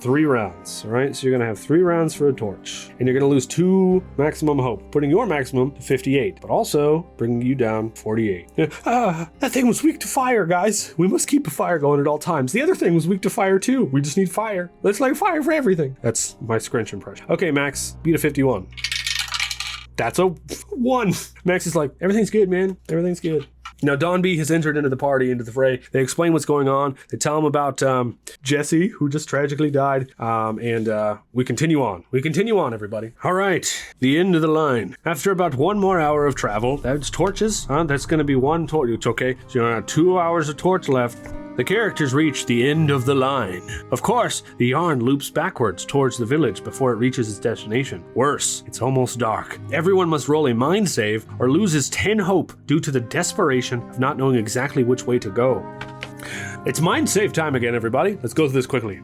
3 rounds, all right? So you're gonna have 3 rounds for a torch, and you're gonna lose 2 maximum hope, putting your maximum to 58, but also bringing you down 48. That thing was weak to fire, guys. We must keep a fire going at all times. The other thing was weak to fire too. We just need fire. Let's light fire for everything. That's my Scrunch impression. Okay, Max, beat a 51. That's a 1. Max is like, everything's good, man. Everything's good. Now, Don B has entered into the party, into the fray. They explain what's going on. They tell him about Jesse, who just tragically died. And we continue on. We continue on, everybody. All right, the end of the line. After about 1 more hour of travel, that's torches. That's going to be 1 torch. It's okay. So you have 2 hours of torch left. The characters reach the end of the line. Of course, the yarn loops backwards towards the village before it reaches its destination. Worse, it's almost dark. Everyone must roll a mind save or loses 10 hope due to the desperation of not knowing exactly which way to go. It's mind save time again, everybody. Let's go through this quickly.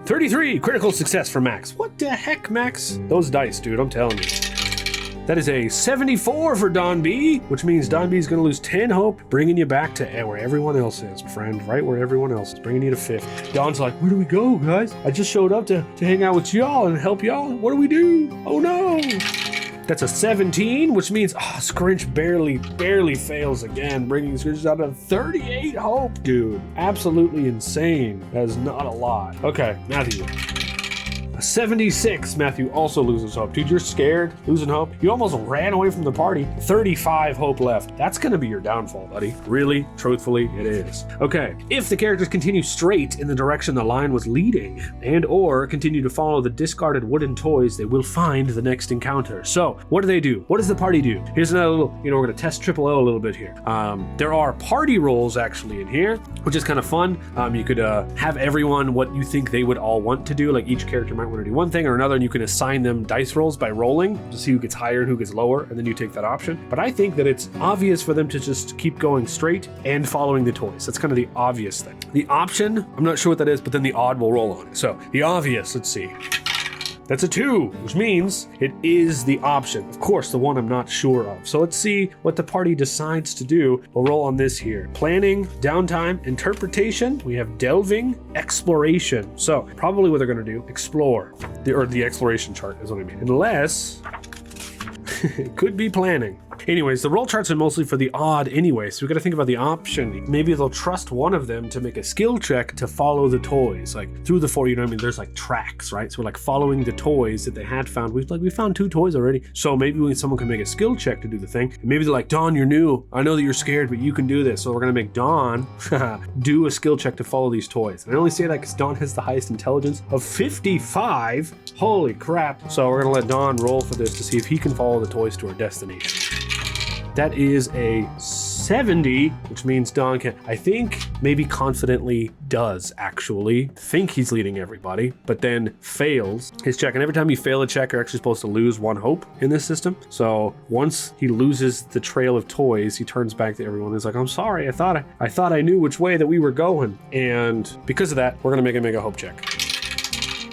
33, critical success for Max. What the heck, Max? Those dice, dude, I'm telling you. That is a 74 for Don B, which means Don B is going to lose 10 hope, bringing you back to where everyone else is, friend. Right where everyone else is, bringing you to 5th. Don's like, where do we go, guys? I just showed up to hang out with y'all and help y'all. What do we do? Oh, no. That's a 17, which means Scrunch barely fails again, bringing Scrunch down to 38 hope, dude. Absolutely insane. That is not a lot. Okay, Matthew. A 76, Matthew also loses hope. Dude, you're scared, losing hope. You almost ran away from the party. 35 hope left. That's gonna be your downfall, buddy. Really, truthfully, it is. Okay, if the characters continue straight in the direction the line was leading and or continue to follow the discarded wooden toys, they will find the next encounter. So, what do? What does the party do? Here's another little, we're gonna test Triple O a little bit here. There are party rolls actually in here, which is kind of fun. You could have everyone what you think they would all want to do, like each character might want to do one thing or another, and you can assign them dice rolls by rolling to see who gets higher and who gets lower, and then you take that option. But I think that it's obvious for them to just keep going straight and following the toys. That's kind of the obvious thing. The option, I'm not sure what that is, but then the odd will roll on it. So the obvious, let's see. That's a 2, which means it is the option. Of course, the one I'm not sure of. So let's see what the party decides to do. We'll roll on this here. Planning, downtime, interpretation. We have delving, exploration. So probably what they're going to do, explore. The exploration chart is what I mean. Unless it could be planning. Anyways, the roll charts are mostly for the odd anyway, so we gotta think about the option. Maybe they'll trust one of them to make a skill check to follow the toys, like through the 4, there's like tracks, right? So we're like following the toys that they had found. We found 2 toys already. So maybe someone can make a skill check to do the thing. And maybe they're like, Dawn, you're new. I know that you're scared, but you can do this. So we're gonna make Dawn do a skill check to follow these toys. And I only say that because Dawn has the highest intelligence of 55. Holy crap. So we're gonna let Dawn roll for this to see if he can follow the toys to our destination. That is a 70, which means Don can, I think, maybe confidently does actually think he's leading everybody, but then fails his check. And every time you fail a check, you're actually supposed to lose 1 hope in this system. So once he loses the trail of toys, he turns back to everyone. He's like, I'm sorry, I thought I knew which way that we were going. And because of that, we're gonna make him make a hope check.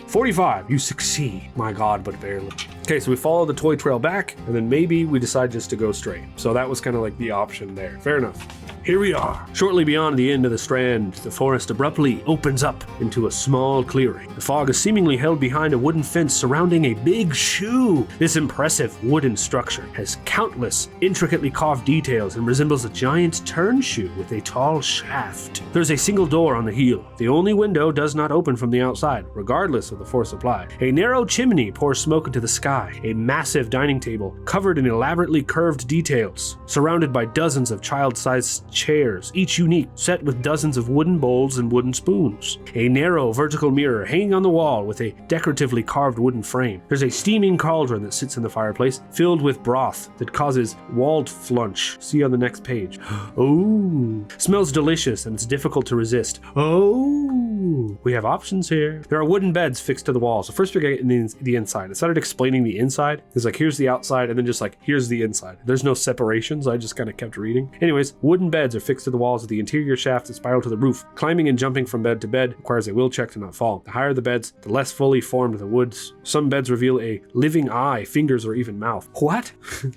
45, you succeed. My God, but barely. Okay, so we follow the toy trail back, and then maybe we decide just to go straight. So that was kind of like the option there. Fair enough. Here we are. Shortly beyond the end of the strand, the forest abruptly opens up into a small clearing. The fog is seemingly held behind a wooden fence surrounding a big shoe. This impressive wooden structure has countless intricately carved details and resembles a giant turn shoe with a tall shaft. There's a single door on the heel. The only window does not open from the outside, regardless of the force applied. A narrow chimney pours smoke into the sky. A massive dining table covered in elaborately curved details, surrounded by dozens of child-sized chairs, each unique, set with dozens of wooden bowls and wooden spoons. A narrow vertical mirror hanging on the wall with a decoratively carved wooden frame. There's a steaming cauldron that sits in the fireplace, filled with broth that causes wald flunch. See on the next page. Oh, smells delicious and it's difficult to resist. Oh, we have options here. There are wooden beds fixed to the wall. So first we're getting the inside. I started explaining the inside. It's like, here's the outside, and then just like, here's the inside. There's no separations. I just kind of kept reading. Anyways, wooden beds are fixed to the walls of the interior shaft that spiral to the roof. Climbing and jumping from bed to bed requires a will check to not fall. The higher the beds, the less fully formed the woods. Some beds reveal a living eye, fingers, or even mouth. What?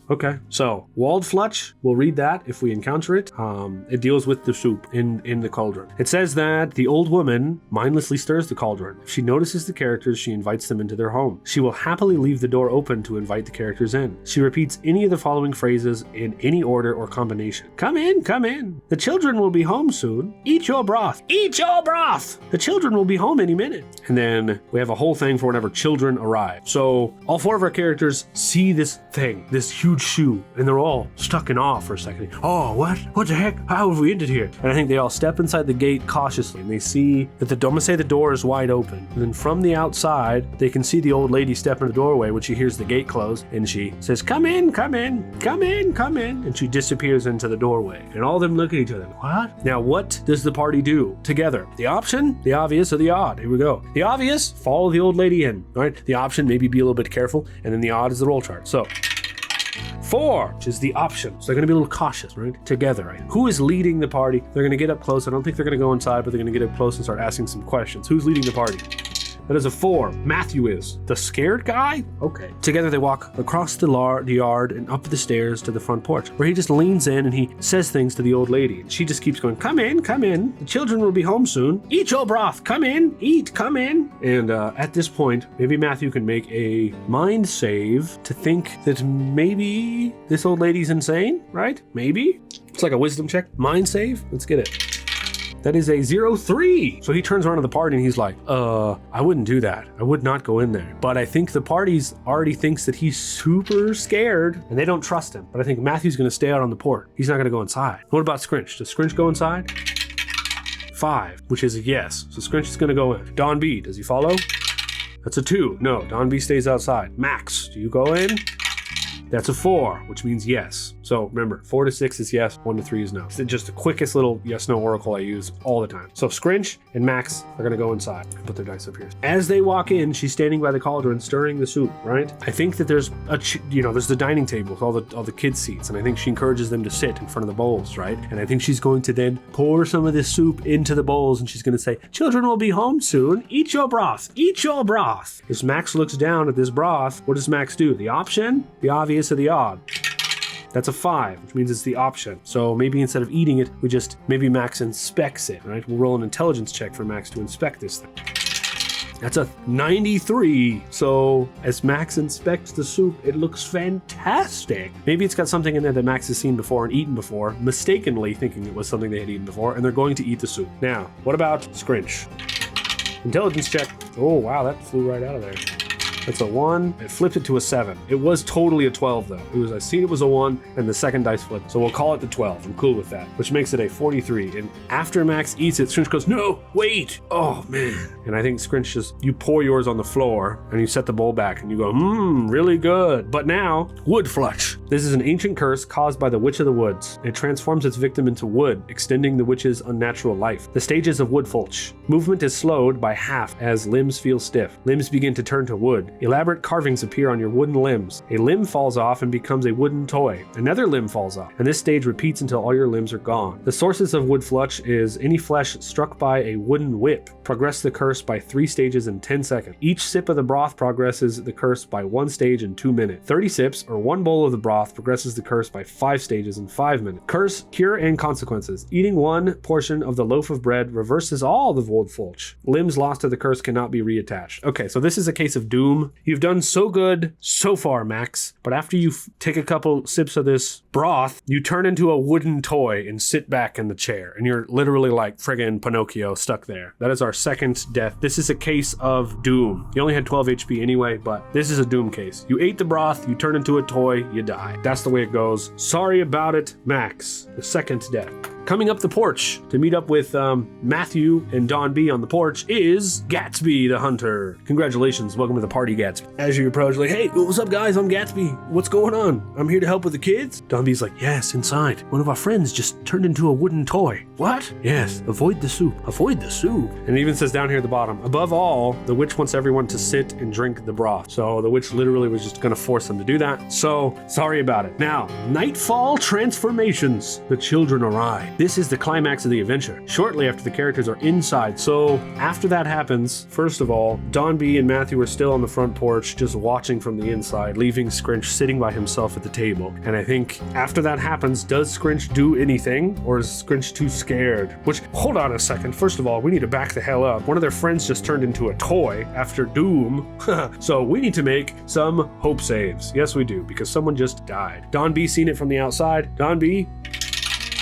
Okay. So, walled flutch, we'll read that if we encounter it. It deals with the soup in the cauldron. It says that the old woman mindlessly stirs the cauldron. If she notices the characters, she invites them into their home. She will happily leave the door open to invite the characters in. She repeats any of the following phrases in any order or combination. Come in, come in. The children will be home soon. Eat your broth. Eat your broth. The children will be home any minute. And then we have a whole thing for whenever children arrive. So all four of our characters see this thing, this huge shoe, and they're all stuck in awe for a second. Oh, what? What the heck? How have we entered here? And I think they all step inside the gate cautiously, and they see that I'm gonna say the door is wide open. And then from the outside, they can see the old lady step in the doorway when she hears the gate close, and she says, come in, come in, come in, come in. And she disappears into the doorway. And all of them look at each other. What? Now, what does the party do together? The option, the obvious, or the odd? Here we go. The obvious, follow the old lady in, right? The option, maybe be a little bit careful. And then the odd is the roll chart. So 4, which is the option. So they're going to be a little cautious, right? Together, right? Who is leading the party? They're going to get up close. I don't think they're going to go inside, but they're going to get up close and start asking some questions. Who's leading the party? That is a 4. Matthew is. The scared guy? Okay. Together they walk across the yard and up the stairs to the front porch, where he just leans in and he says things to the old lady. And she just keeps going, come in, come in. The children will be home soon. Eat your broth. Come in. Eat. Come in. And at this point, maybe Matthew can make a mind save to think that maybe this old lady's insane, right? Maybe. It's like a wisdom check. Mind save. Let's get it. That is a 0-3. So he turns around to the party and he's like, I wouldn't do that. I would not go in there. But I think the party's already thinks that he's super scared and they don't trust him. But I think Matthew's going to stay out on the porch. He's not going to go inside. What about Scrinch? Does Scrinch go inside? 5, which is a yes. So Scrinch is going to go in. Don B, does he follow? That's a 2. No, Don B stays outside. Max, do you go in? That's a 4, which means yes. So remember, 4 to 6 is yes, 1 to 3 is no. It's just the quickest little yes-no oracle I use all the time. So Scrinch and Max are gonna go inside. Put their dice up here. As they walk in, she's standing by the cauldron stirring the soup, right? I think that there's there's the dining table with all the kids' seats, and I think she encourages them to sit in front of the bowls, right? And I think she's going to then pour some of this soup into the bowls, and she's gonna say, children will be home soon. Eat your broth. Eat your broth. As Max looks down at this broth, what does Max do? The option, the obvious, or the odd? That's a 5, which means it's the option. So maybe instead of eating it, maybe Max inspects it, right? We'll roll an intelligence check for Max to inspect this thing. That's a 93. So as Max inspects the soup, it looks fantastic. Maybe it's got something in there that Max has seen before and eaten before, mistakenly thinking it was something they had eaten before, and they're going to eat the soup. Now, what about Scrinch? Intelligence check. Oh, wow, that flew right out of there. That's a 1. It flipped it to a 7. It was totally a 12 though. I seen it was a 1 and the second dice flipped. So we'll call it the 12. I'm cool with that, which makes it a 43. And after Max eats it, Scrinch goes, no, wait. Oh man. And I think Scrinch you pour yours on the floor and you set the bowl back and you go, really good. But now, wood flutch. This is an ancient curse caused by the Witch of the Woods. It transforms its victim into wood, extending the witch's unnatural life. The stages of wood flutch. Movement is slowed by half as limbs feel stiff. Limbs begin to turn to wood. Elaborate carvings appear on your wooden limbs. A limb falls off and becomes a wooden toy. Another limb falls off, and this stage repeats until all your limbs are gone. The sources of wood flutch is any flesh struck by a wooden whip. Progress the curse by 3 stages in 10 seconds. Each sip of the broth progresses the curse by 1 stage in 2 minutes. 30 sips, or 1 bowl of the broth, broth progresses the curse by 5 stages in 5 minutes. Curse, cure, and consequences. Eating 1 portion of the loaf of bread reverses all the Wold Fulch. Limbs lost to the curse cannot be reattached. Okay, so this is a case of doom. You've done so good so far, Max, but after you take a couple sips of this broth, you turn into a wooden toy and sit back in the chair, and you're literally like friggin' Pinocchio stuck there. That is our second death. This is a case of doom. You only had 12 HP anyway, but this is a doom case. You ate the broth, you turn into a toy, you die. That's the way it goes. Sorry about it, Max. The second death. Coming up the porch to meet up with Matthew and Don B on the porch is Gatsby the Hunter. Congratulations, welcome to the party, Gatsby. As you approach, like, hey, what's up, guys? I'm Gatsby. What's going on? I'm here to help with the kids. Don B's like, yes, inside. One of our friends just turned into a wooden toy. What? Yes, avoid the soup. Avoid the soup. And it even says down here at the bottom, above all, the witch wants everyone to sit and drink the broth. So the witch literally was just gonna force them to do that. So sorry about it. Now, Nightfall transformations. The children arrive. This is the climax of the adventure, shortly after the characters are inside. So after that happens, first of all, Don B and Matthew are still on the front porch, just watching from the inside, leaving Scrinch sitting by himself at the table. And I think after that happens, does Scrinch do anything, or is Scrinch too scared? Which, hold on a second. First of all, we need to back the hell up. One of their friends just turned into a toy after Doom. So we need to make some hope saves. Yes, we do, because someone just died. Don B seen it from the outside. Don B,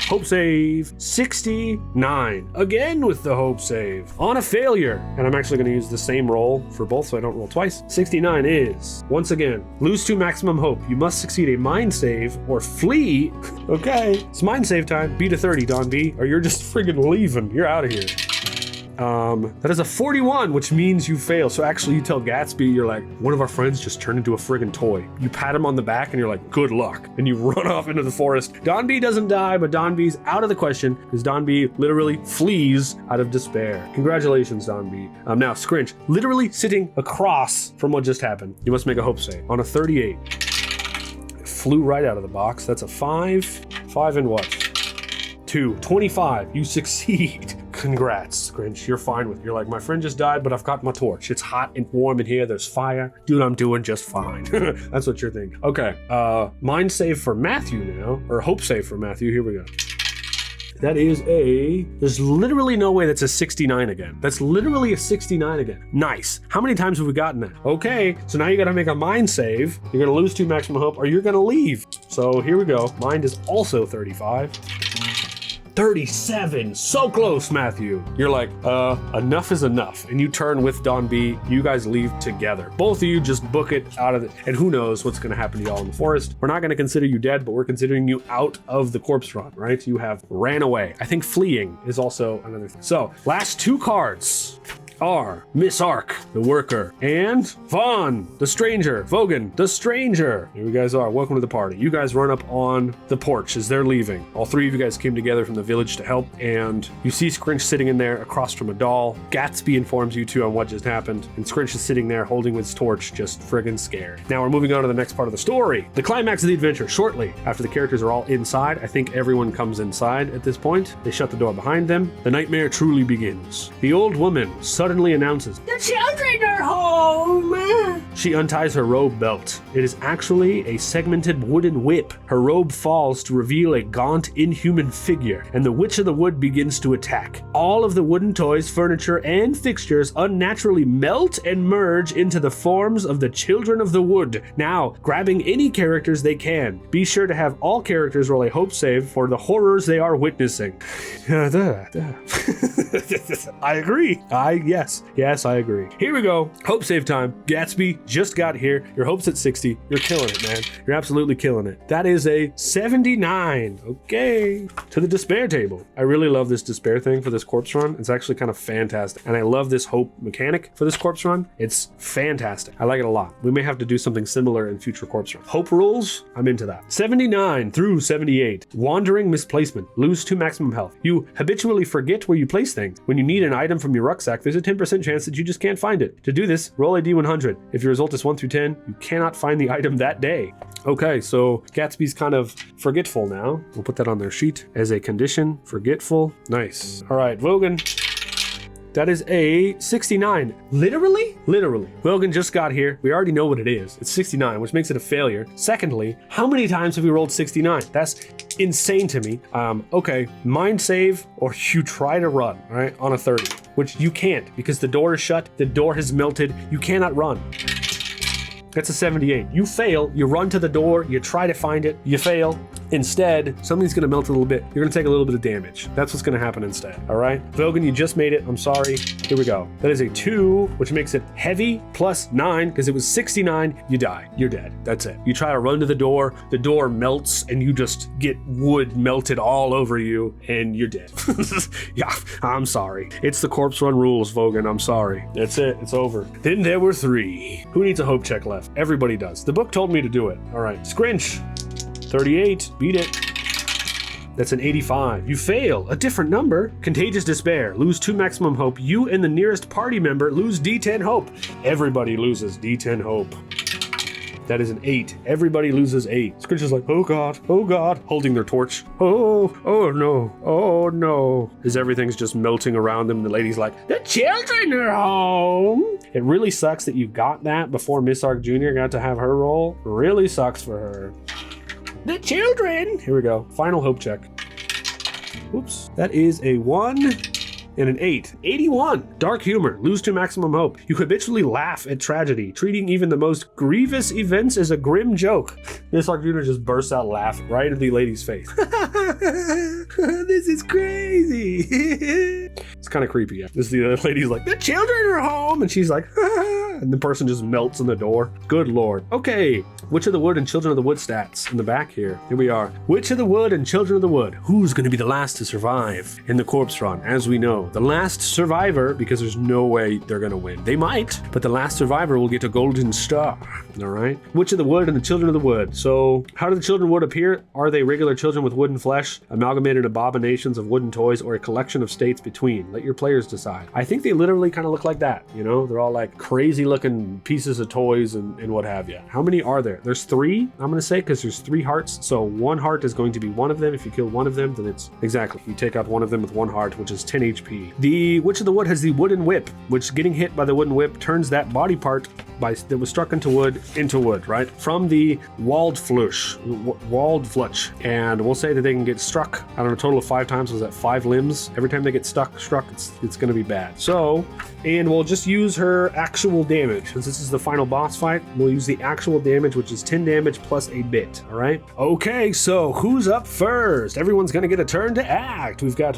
hope save 69. Again with the hope save. On a failure. And I'm actually going to use the same roll for both so I don't roll twice. 69 is, once again, lose 2 maximum hope. You must succeed a mind save or flee. Okay, it's mind save time. Beat a 30, Don B, or you're just friggin' leaving. You're out of here. That is a 41, which means you fail. So actually you tell Gatsby, you're like, one of our friends just turned into a friggin' toy. You pat him on the back and you're like, good luck. And you run off into the forest. Don B doesn't die, but Don B's out of the question because Don B literally flees out of despair. Congratulations, Don B. Now Scrinch, literally sitting across from what just happened. You must make a hope save. On a 38. It flew right out of the box. That's a 5. 5 and what? 2. 25. You succeed. Congrats, Scrinch. You're fine with it. You're like, my friend just died, but I've got my torch. It's hot and warm in here. There's fire. Dude, I'm doing just fine. That's what you're thinking. Okay. Mind save for Matthew now, or hope save for Matthew. Here we go. That is there's literally no way that's a 69 again. That's literally a 69 again. Nice. How many times have we gotten that? Okay, so now you gotta make a mind save. You're gonna lose 2 maximum hope, or you're gonna leave. So here we go. Mind is also 35. 37, so close, Matthew. You're like, enough is enough. And you turn with Don B, you guys leave together. Both of you just book it out of it. And who knows what's gonna happen to y'all in the forest. We're not gonna consider you dead, but we're considering you out of the corpse run, right? You have ran away. I think fleeing is also another thing. So, last 2 cards are Miss Ark, the worker, and Vaughn, the stranger. Vogan, the stranger. Here you guys are. Welcome to the party. You guys run up on the porch as they're leaving. All 3 of you guys came together from the village to help, and you see Scrinch sitting in there across from a doll. Gatsby informs you 2 on what just happened, and Scrinch is sitting there holding his torch, just friggin' scared. Now we're moving on to the next part of the story. The climax of the adventure, shortly after the characters are all inside. I think everyone comes inside at this point. They shut the door behind them. The nightmare truly begins. The old woman suddenly announces, "The children are home!" She unties her robe belt. It is actually a segmented wooden whip. Her robe falls to reveal a gaunt, inhuman figure, and the Witch of the Wood begins to attack. All of the wooden toys, furniture, and fixtures unnaturally melt and merge into the forms of the Children of the Wood, now grabbing any characters they can. Be sure to have all characters roll a hope save for the horrors they are witnessing. I agree. Yes, I agree. Here we go. Hope save time. Gatsby just got here. Your hope's at 60. You're killing it, man. You're absolutely killing it. That is a 79. Okay. To the despair table. I really love this despair thing for this corpse run. It's actually kind of fantastic. And I love this hope mechanic for this corpse run. It's fantastic. I like it a lot. We may have to do something similar in future corpse runs. Hope rules. I'm into that. 79 through 78. Wandering misplacement. Lose 2 maximum health. You habitually forget where you place things. When you need an item from your rucksack, there's a 10% chance that you just can't find it. To do this, roll a D100. If your result is 1 through 10, you cannot find the item that day. Okay, so Gatsby's kind of forgetful now. We'll put that on their sheet as a condition. Forgetful. Nice. All right, Vogan. That is a 69. Literally? Literally. Logan just got here. We already know what it is. It's 69, which makes it a failure. Secondly, how many times have we rolled 69? That's insane to me. Okay, mind save, or you try to run, all right, on a 30, which you can't because the door is shut, the door has melted, you cannot run. That's a 78. You fail, you run to the door, you try to find it, you fail. Instead, something's gonna melt a little bit. You're gonna take a little bit of damage. That's what's gonna happen instead, all right? Vogan, you just made it, I'm sorry. Here we go. That is a 2, which makes it heavy, plus 9, because it was 69, you die, you're dead, that's it. You try to run to the door melts, and you just get wood melted all over you, and you're dead. Yeah, I'm sorry. It's the corpse run rules, Vogan, I'm sorry. That's it, it's over. Then there were 3. Who needs a hope check left? Everybody does. The book told me to do it. All right, Scrinch. 38, beat it. That's an 85. You fail. A different number. Contagious despair. Lose 2 maximum hope. You and the nearest party member lose D10 hope. Everybody loses D10 hope. That is an 8. Everybody loses 8. Scrinch is like, oh God, holding their torch. Oh no. As everything's just melting around them, the lady's like, the children are home. It really sucks that you got that before Miss Arc Jr. got to have her roll. Really sucks for her. The children! Here we go. Final hope check. Oops. That is a 1 and an 8. 81. Dark humor. Lose 2 maximum hope. You habitually laugh at tragedy, treating even the most grievous events as a grim joke. Miss Arc Jr. just bursts out laughing right into the lady's face. This is crazy. It's kind of creepy. Yeah. The lady's like, the children are home. And she's like, and the person just melts in the door. Good Lord. Okay. Witch of the Wood and Children of the Wood stats in the back here. Here we are. Witch of the Wood and Children of the Wood. Who's going to be the last to survive in the corpse run? As we know, the last survivor, because there's no way they're going to win. They might, but the last survivor will get a golden star. All right. Witch of the Wood and the Children of the Wood. So how do the Children of Wood appear? Are they regular children with wooden flesh, amalgamated abominations of wooden toys, or a collection of states between? Let your players decide. I think they literally kind of look like that. You know, they're all like crazy looking pieces of toys and what have you. How many are there? There's 3, I'm going to say, because there's 3 hearts. So 1 heart is going to be one of them. If you kill one of them, then it's exactly. You take out one of them with 1 heart, which is 10 HP. The Witch of the Wood has the wooden whip, which getting hit by the wooden whip turns that body part that was struck into wood, right? From the walled flutch. And we'll say that they can get struck, I don't know, a total of 5 times. Was that 5 limbs? Every time they get struck, it's going to be bad. So, and we'll just use her actual damage. Since this is the final boss fight, we'll use the actual damage, which is 10 damage plus a bit, all right? Okay, so who's up first? Everyone's going to get a turn to act. We've got,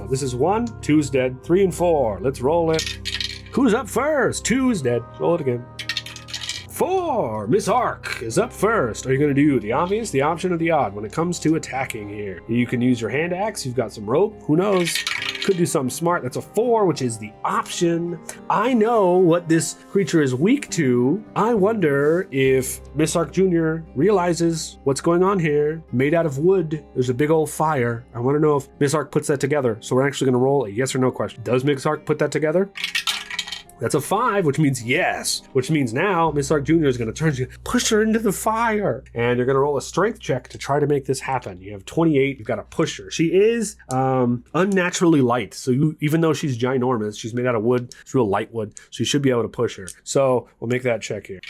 this is 1, 2's dead, 3 and 4. Let's roll it. Who's up first? 2 is dead. Roll it again. 4, Miss Arc is up first. Are you going to do the obvious, the option, or the odd when it comes to attacking here? You can use your hand axe. You've got some rope. Who knows? Could do something smart. That's a 4, which is the option. I know what this creature is weak to. I wonder if Miss Arc Jr. realizes what's going on here. Made out of wood. There's a big old fire. I want to know if Miss Arc puts that together. So we're actually going to roll a yes or no question. Does Miss Arc put that together? That's a 5, which means yes. Which means now Miss Arc Jr. is going to turn you, push her into the fire. And you're going to roll a strength check to try to make this happen. You have 28. You've got to push her. She is unnaturally light. So even though she's ginormous, she's made out of wood. It's real light wood. So you should be able to push her. So we'll make that check here.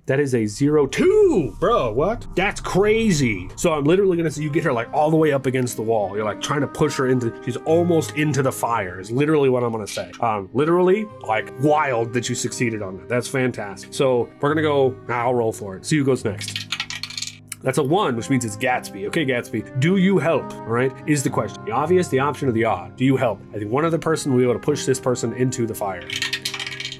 That is a 0-2. Bro, what? That's crazy. So I'm literally gonna say you get her like all the way up against the wall. You're like trying to push her she's almost into the fire is literally what I'm gonna say. Literally like wild that you succeeded on that. That's fantastic. So we're gonna go, I'll roll for it. See who goes next. That's a 1, which means it's Gatsby. Okay, Gatsby, do you help? All right, is the question. The obvious, the option, or the odd? Do you help? I think one other person will be able to push this person into the fire.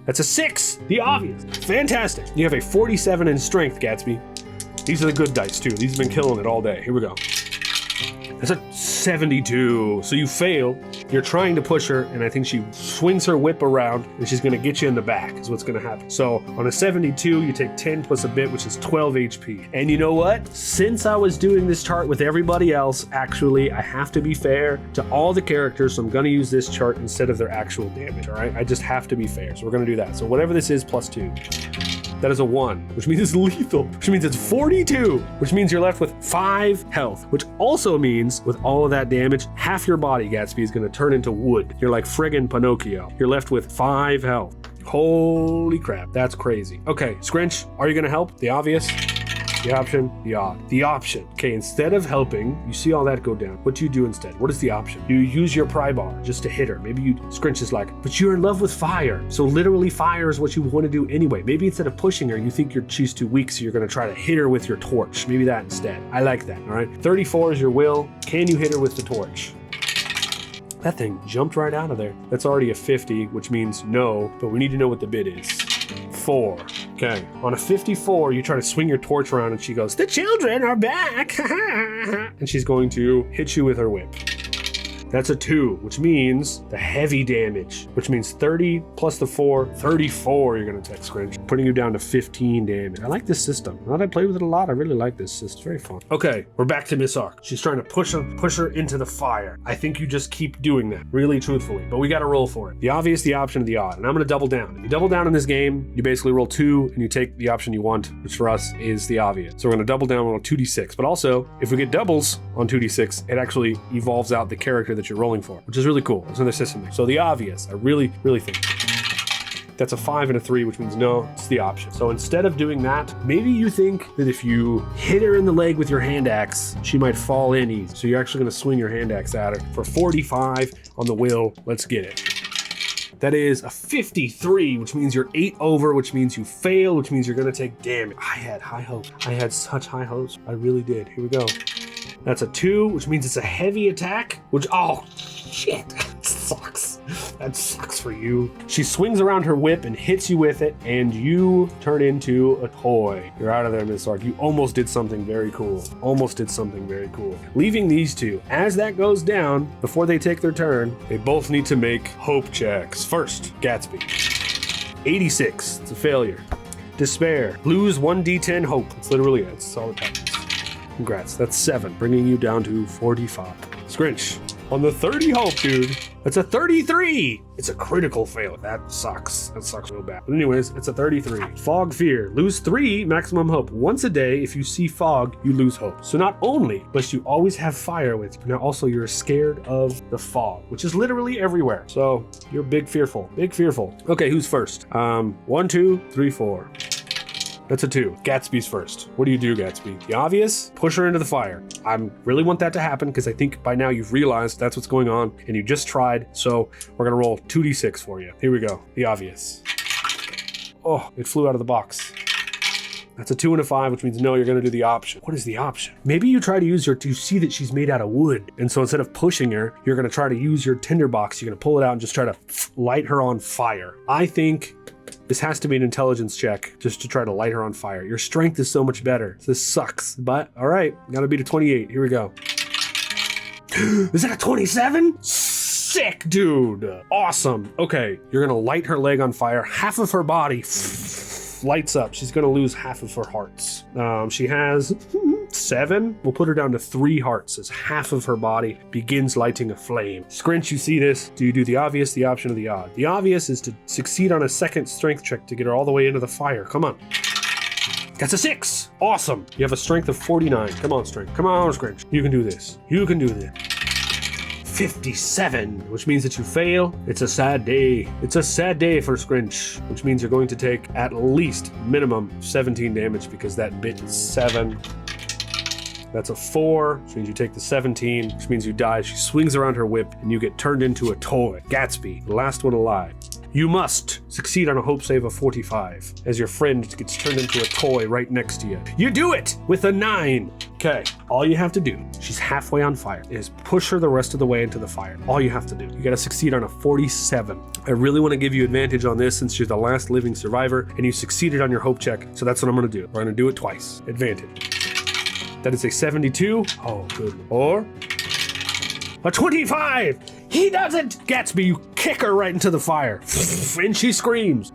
That's a 6, the obvious. Fantastic. You have a 47 in strength, Gatsby. These are the good dice too. These have been killing it all day. Here we go. That's a 72. So you fail. You're trying to push her, and I think she swings her whip around, and she's going to get you in the back is what's going to happen. So on a 72, you take 10 plus a bit, which is 12 HP. And you know what? Since I was doing this chart with everybody else, actually, I have to be fair to all the characters, so I'm going to use this chart instead of their actual damage, all right? I just have to be fair, so we're going to do that. So whatever this is, plus 2. That is a 1, which means it's lethal, which means it's 42, which means you're left with 5 health, which also means with all of that damage, half your body, Gatsby, is gonna turn into wood. You're like friggin' Pinocchio. You're left with 5 health. Holy crap, that's crazy. Okay, Scrinch, are you gonna help? The obvious, the option, the odd. The option. Okay, instead of helping, you see all that go down. What do you do instead? What is the option? You use your pry bar just to hit her. Maybe Scrinch is like, but you're in love with fire. So literally fire is what you want to do anyway. Maybe instead of pushing her, you think she's too weak, so you're gonna try to hit her with your torch. Maybe that instead. I like that, all right? 34 is your will. Can you hit her with the torch? That thing jumped right out of there. That's already a 50, which means no, but we need to know what the bid is. 4. Okay. On a 54, you try to swing your torch around and she goes, the children are back. And she's going to hit you with her whip. That's a 2, which means the heavy damage, which means 30 plus the 4, 34 you're gonna take, Scrinch, putting you down to 15 damage. I like this system. Now that I play with it a lot, I really like this system. It's very fun. Okay, we're back to Miss Ark. She's trying to push her into the fire. I think you just keep doing that, really truthfully, but we gotta roll for it. The obvious, the option, and the odd, and I'm gonna double down. If you double down in this game, you basically roll 2 and you take the option you want, which for us is the obvious. So we're gonna double down on 2d6, but also, if we get doubles on 2d6, it actually evolves out the character that you're rolling for, which is really cool. It's another system there. So the obvious, I really think. That's a 5 and a 3, which means no, it's the option. So instead of doing that, maybe you think that if you hit her in the leg with your hand axe, she might fall in easy. So you're actually gonna swing your hand axe at her for 45 on the will. Let's get it. That is a 53, which means you're 8 over, which means you fail, which means you're gonna take damage. I had high hopes. I had such high hopes. I really did. Here we go. That's a 2, which means it's a heavy attack, which, oh, shit, that sucks. That sucks for you. She swings around her whip and hits you with it, and you turn into a toy. You're out of there, Miss Ark. You almost did something very cool. Almost did something very cool. Leaving these two, as that goes down, before they take their turn, they both need to make hope checks. First, Gatsby. 86, it's a failure. Despair, lose 1d10 hope. It's literally it. That's all it happens. Congrats, that's 7, bringing you down to 45. Scrinch, on the 30 hope, dude, that's a 33. It's a critical fail. That sucks. That sucks real bad. But anyways, it's a 33. Fog fear, lose 3 maximum hope. Once a day, if you see fog, you lose hope. So not only must you always have fire with you, now also you're scared of the fog, which is literally everywhere. So you're big fearful. Okay, who's first? 1, 2, 3, 4. That's a 2. Gatsby's first. What do you do, Gatsby? The obvious, push her into the fire. I really want that to happen because I think by now you've realized that's what's going on and you just tried. So we're gonna roll 2d6 for you. Here we go. The obvious. Oh, it flew out of the box. That's a 2 and a 5, which means no, you're gonna do the option. What is the option? Maybe you try to use her to see that she's made out of wood. And so instead of pushing her, you're gonna try to use your tinderbox. You're gonna pull it out and just try to light her on fire. I think this has to be an intelligence check just to try to light her on fire. Your strength is so much better. This sucks, but all right, gotta beat a 28. Here we go. Is that a 27? Sick, dude. Awesome. Okay, you're gonna light her leg on fire. Half of her body lights up. She's gonna lose half of her hearts. She has 7. We'll put her down to 3 hearts as half of her body begins lighting a flame. Scrinch, you see this? Do you do the obvious, the option, or the odd? The obvious is to succeed on a second strength check to get her all the way into the fire. Come on. That's a 6. Awesome. You have a strength of 49. Come on, Strength. Come on, Scrinch. You can do this. You can do this. 57, which means that you fail. It's a sad day. It's a sad day for Scrinch, which means you're going to take at least minimum 17 damage because that bit is 7. That's a 4, which means you take the 17, which means you die. She swings around her whip and you get turned into a toy. Gatsby, the last one alive. You must succeed on a hope save of 45 as your friend gets turned into a toy right next to you. You do it with a 9. Okay, all you have to do, she's halfway on fire, is push her the rest of the way into the fire. All you have to do. You gotta succeed on a 47. I really want to give you advantage on this since you're the last living survivor and you succeeded on your hope check. So that's what I'm gonna do. We're gonna do it twice. Advantage. That is a 72. Oh, good. Or a 25. He does it. Gatsby, you kick her right into the fire. And she screams.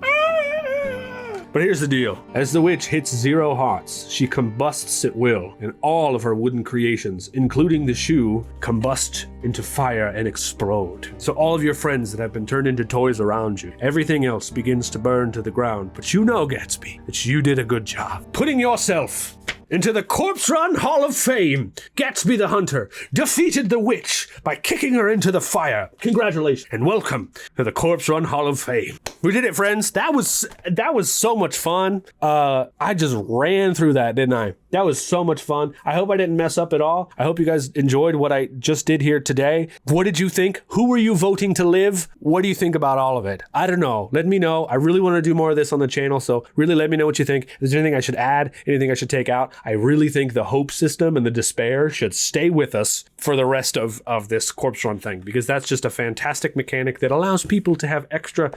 But here's the deal. As the witch hits 0 hearts, she combusts at will, and all of her wooden creations, including the shoe, combust into fire and explode. So all of your friends that have been turned into toys around you, everything else begins to burn to the ground. But you know, Gatsby, that you did a good job. Putting yourself into the Corpse Run Hall of Fame, Gatsby the Hunter defeated the witch by kicking her into the fire. Congratulations and welcome to the Corpse Run Hall of Fame. We did it, friends. That was so much fun. I just ran through that, didn't I? That was so much fun. I hope I didn't mess up at all. I hope you guys enjoyed what I just did here today. What did you think? Who were you voting to live? What do you think about all of it? I don't know. Let me know. I really want to do more of this on the channel, so really let me know what you think. Is there anything I should add? Anything I should take out? I really think the hope system and the despair should stay with us for the rest of this Corpse Run thing, because that's just a fantastic mechanic that allows people to have extra,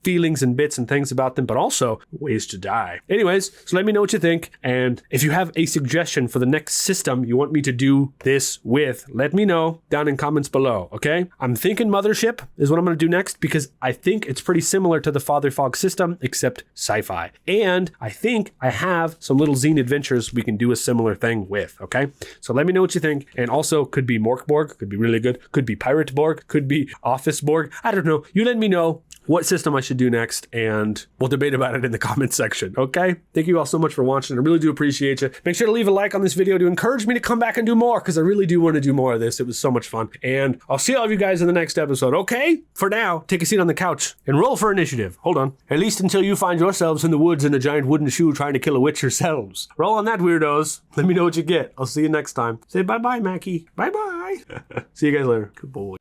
feelings and bits and things about them, but also ways to die. Anyways, so let me know what you think, and if you have a suggestion for the next system you want me to do this with, let me know down in comments below, okay? I'm thinking Mothership is what I'm going to do next, because I think it's pretty similar to the FatherFog system, except sci-fi. And I think I have some little zine adventures we can do a similar thing with, okay? So let me know what you think. And also, could be Morkborg, could be really good, could be Pirate Borg, could be Office Borg. I don't know. You let me know what system I should do next, and we'll debate about it in the comments section, okay? Thank you all so much for watching. I really do appreciate you. Make sure to leave a like on this video to encourage me to come back and do more, because I really do want to do more of this. It was so much fun. And I'll see all of you guys in the next episode, okay? For now, take a seat on the couch and roll for initiative. Hold on. At least until you find yourselves in the woods in a giant wooden shoe trying to kill a witch yourselves. Roll on that, weirdos. Let me know what you get. I'll see you next time. Say bye-bye, Mackie. Bye-bye. See you guys later. Good boy.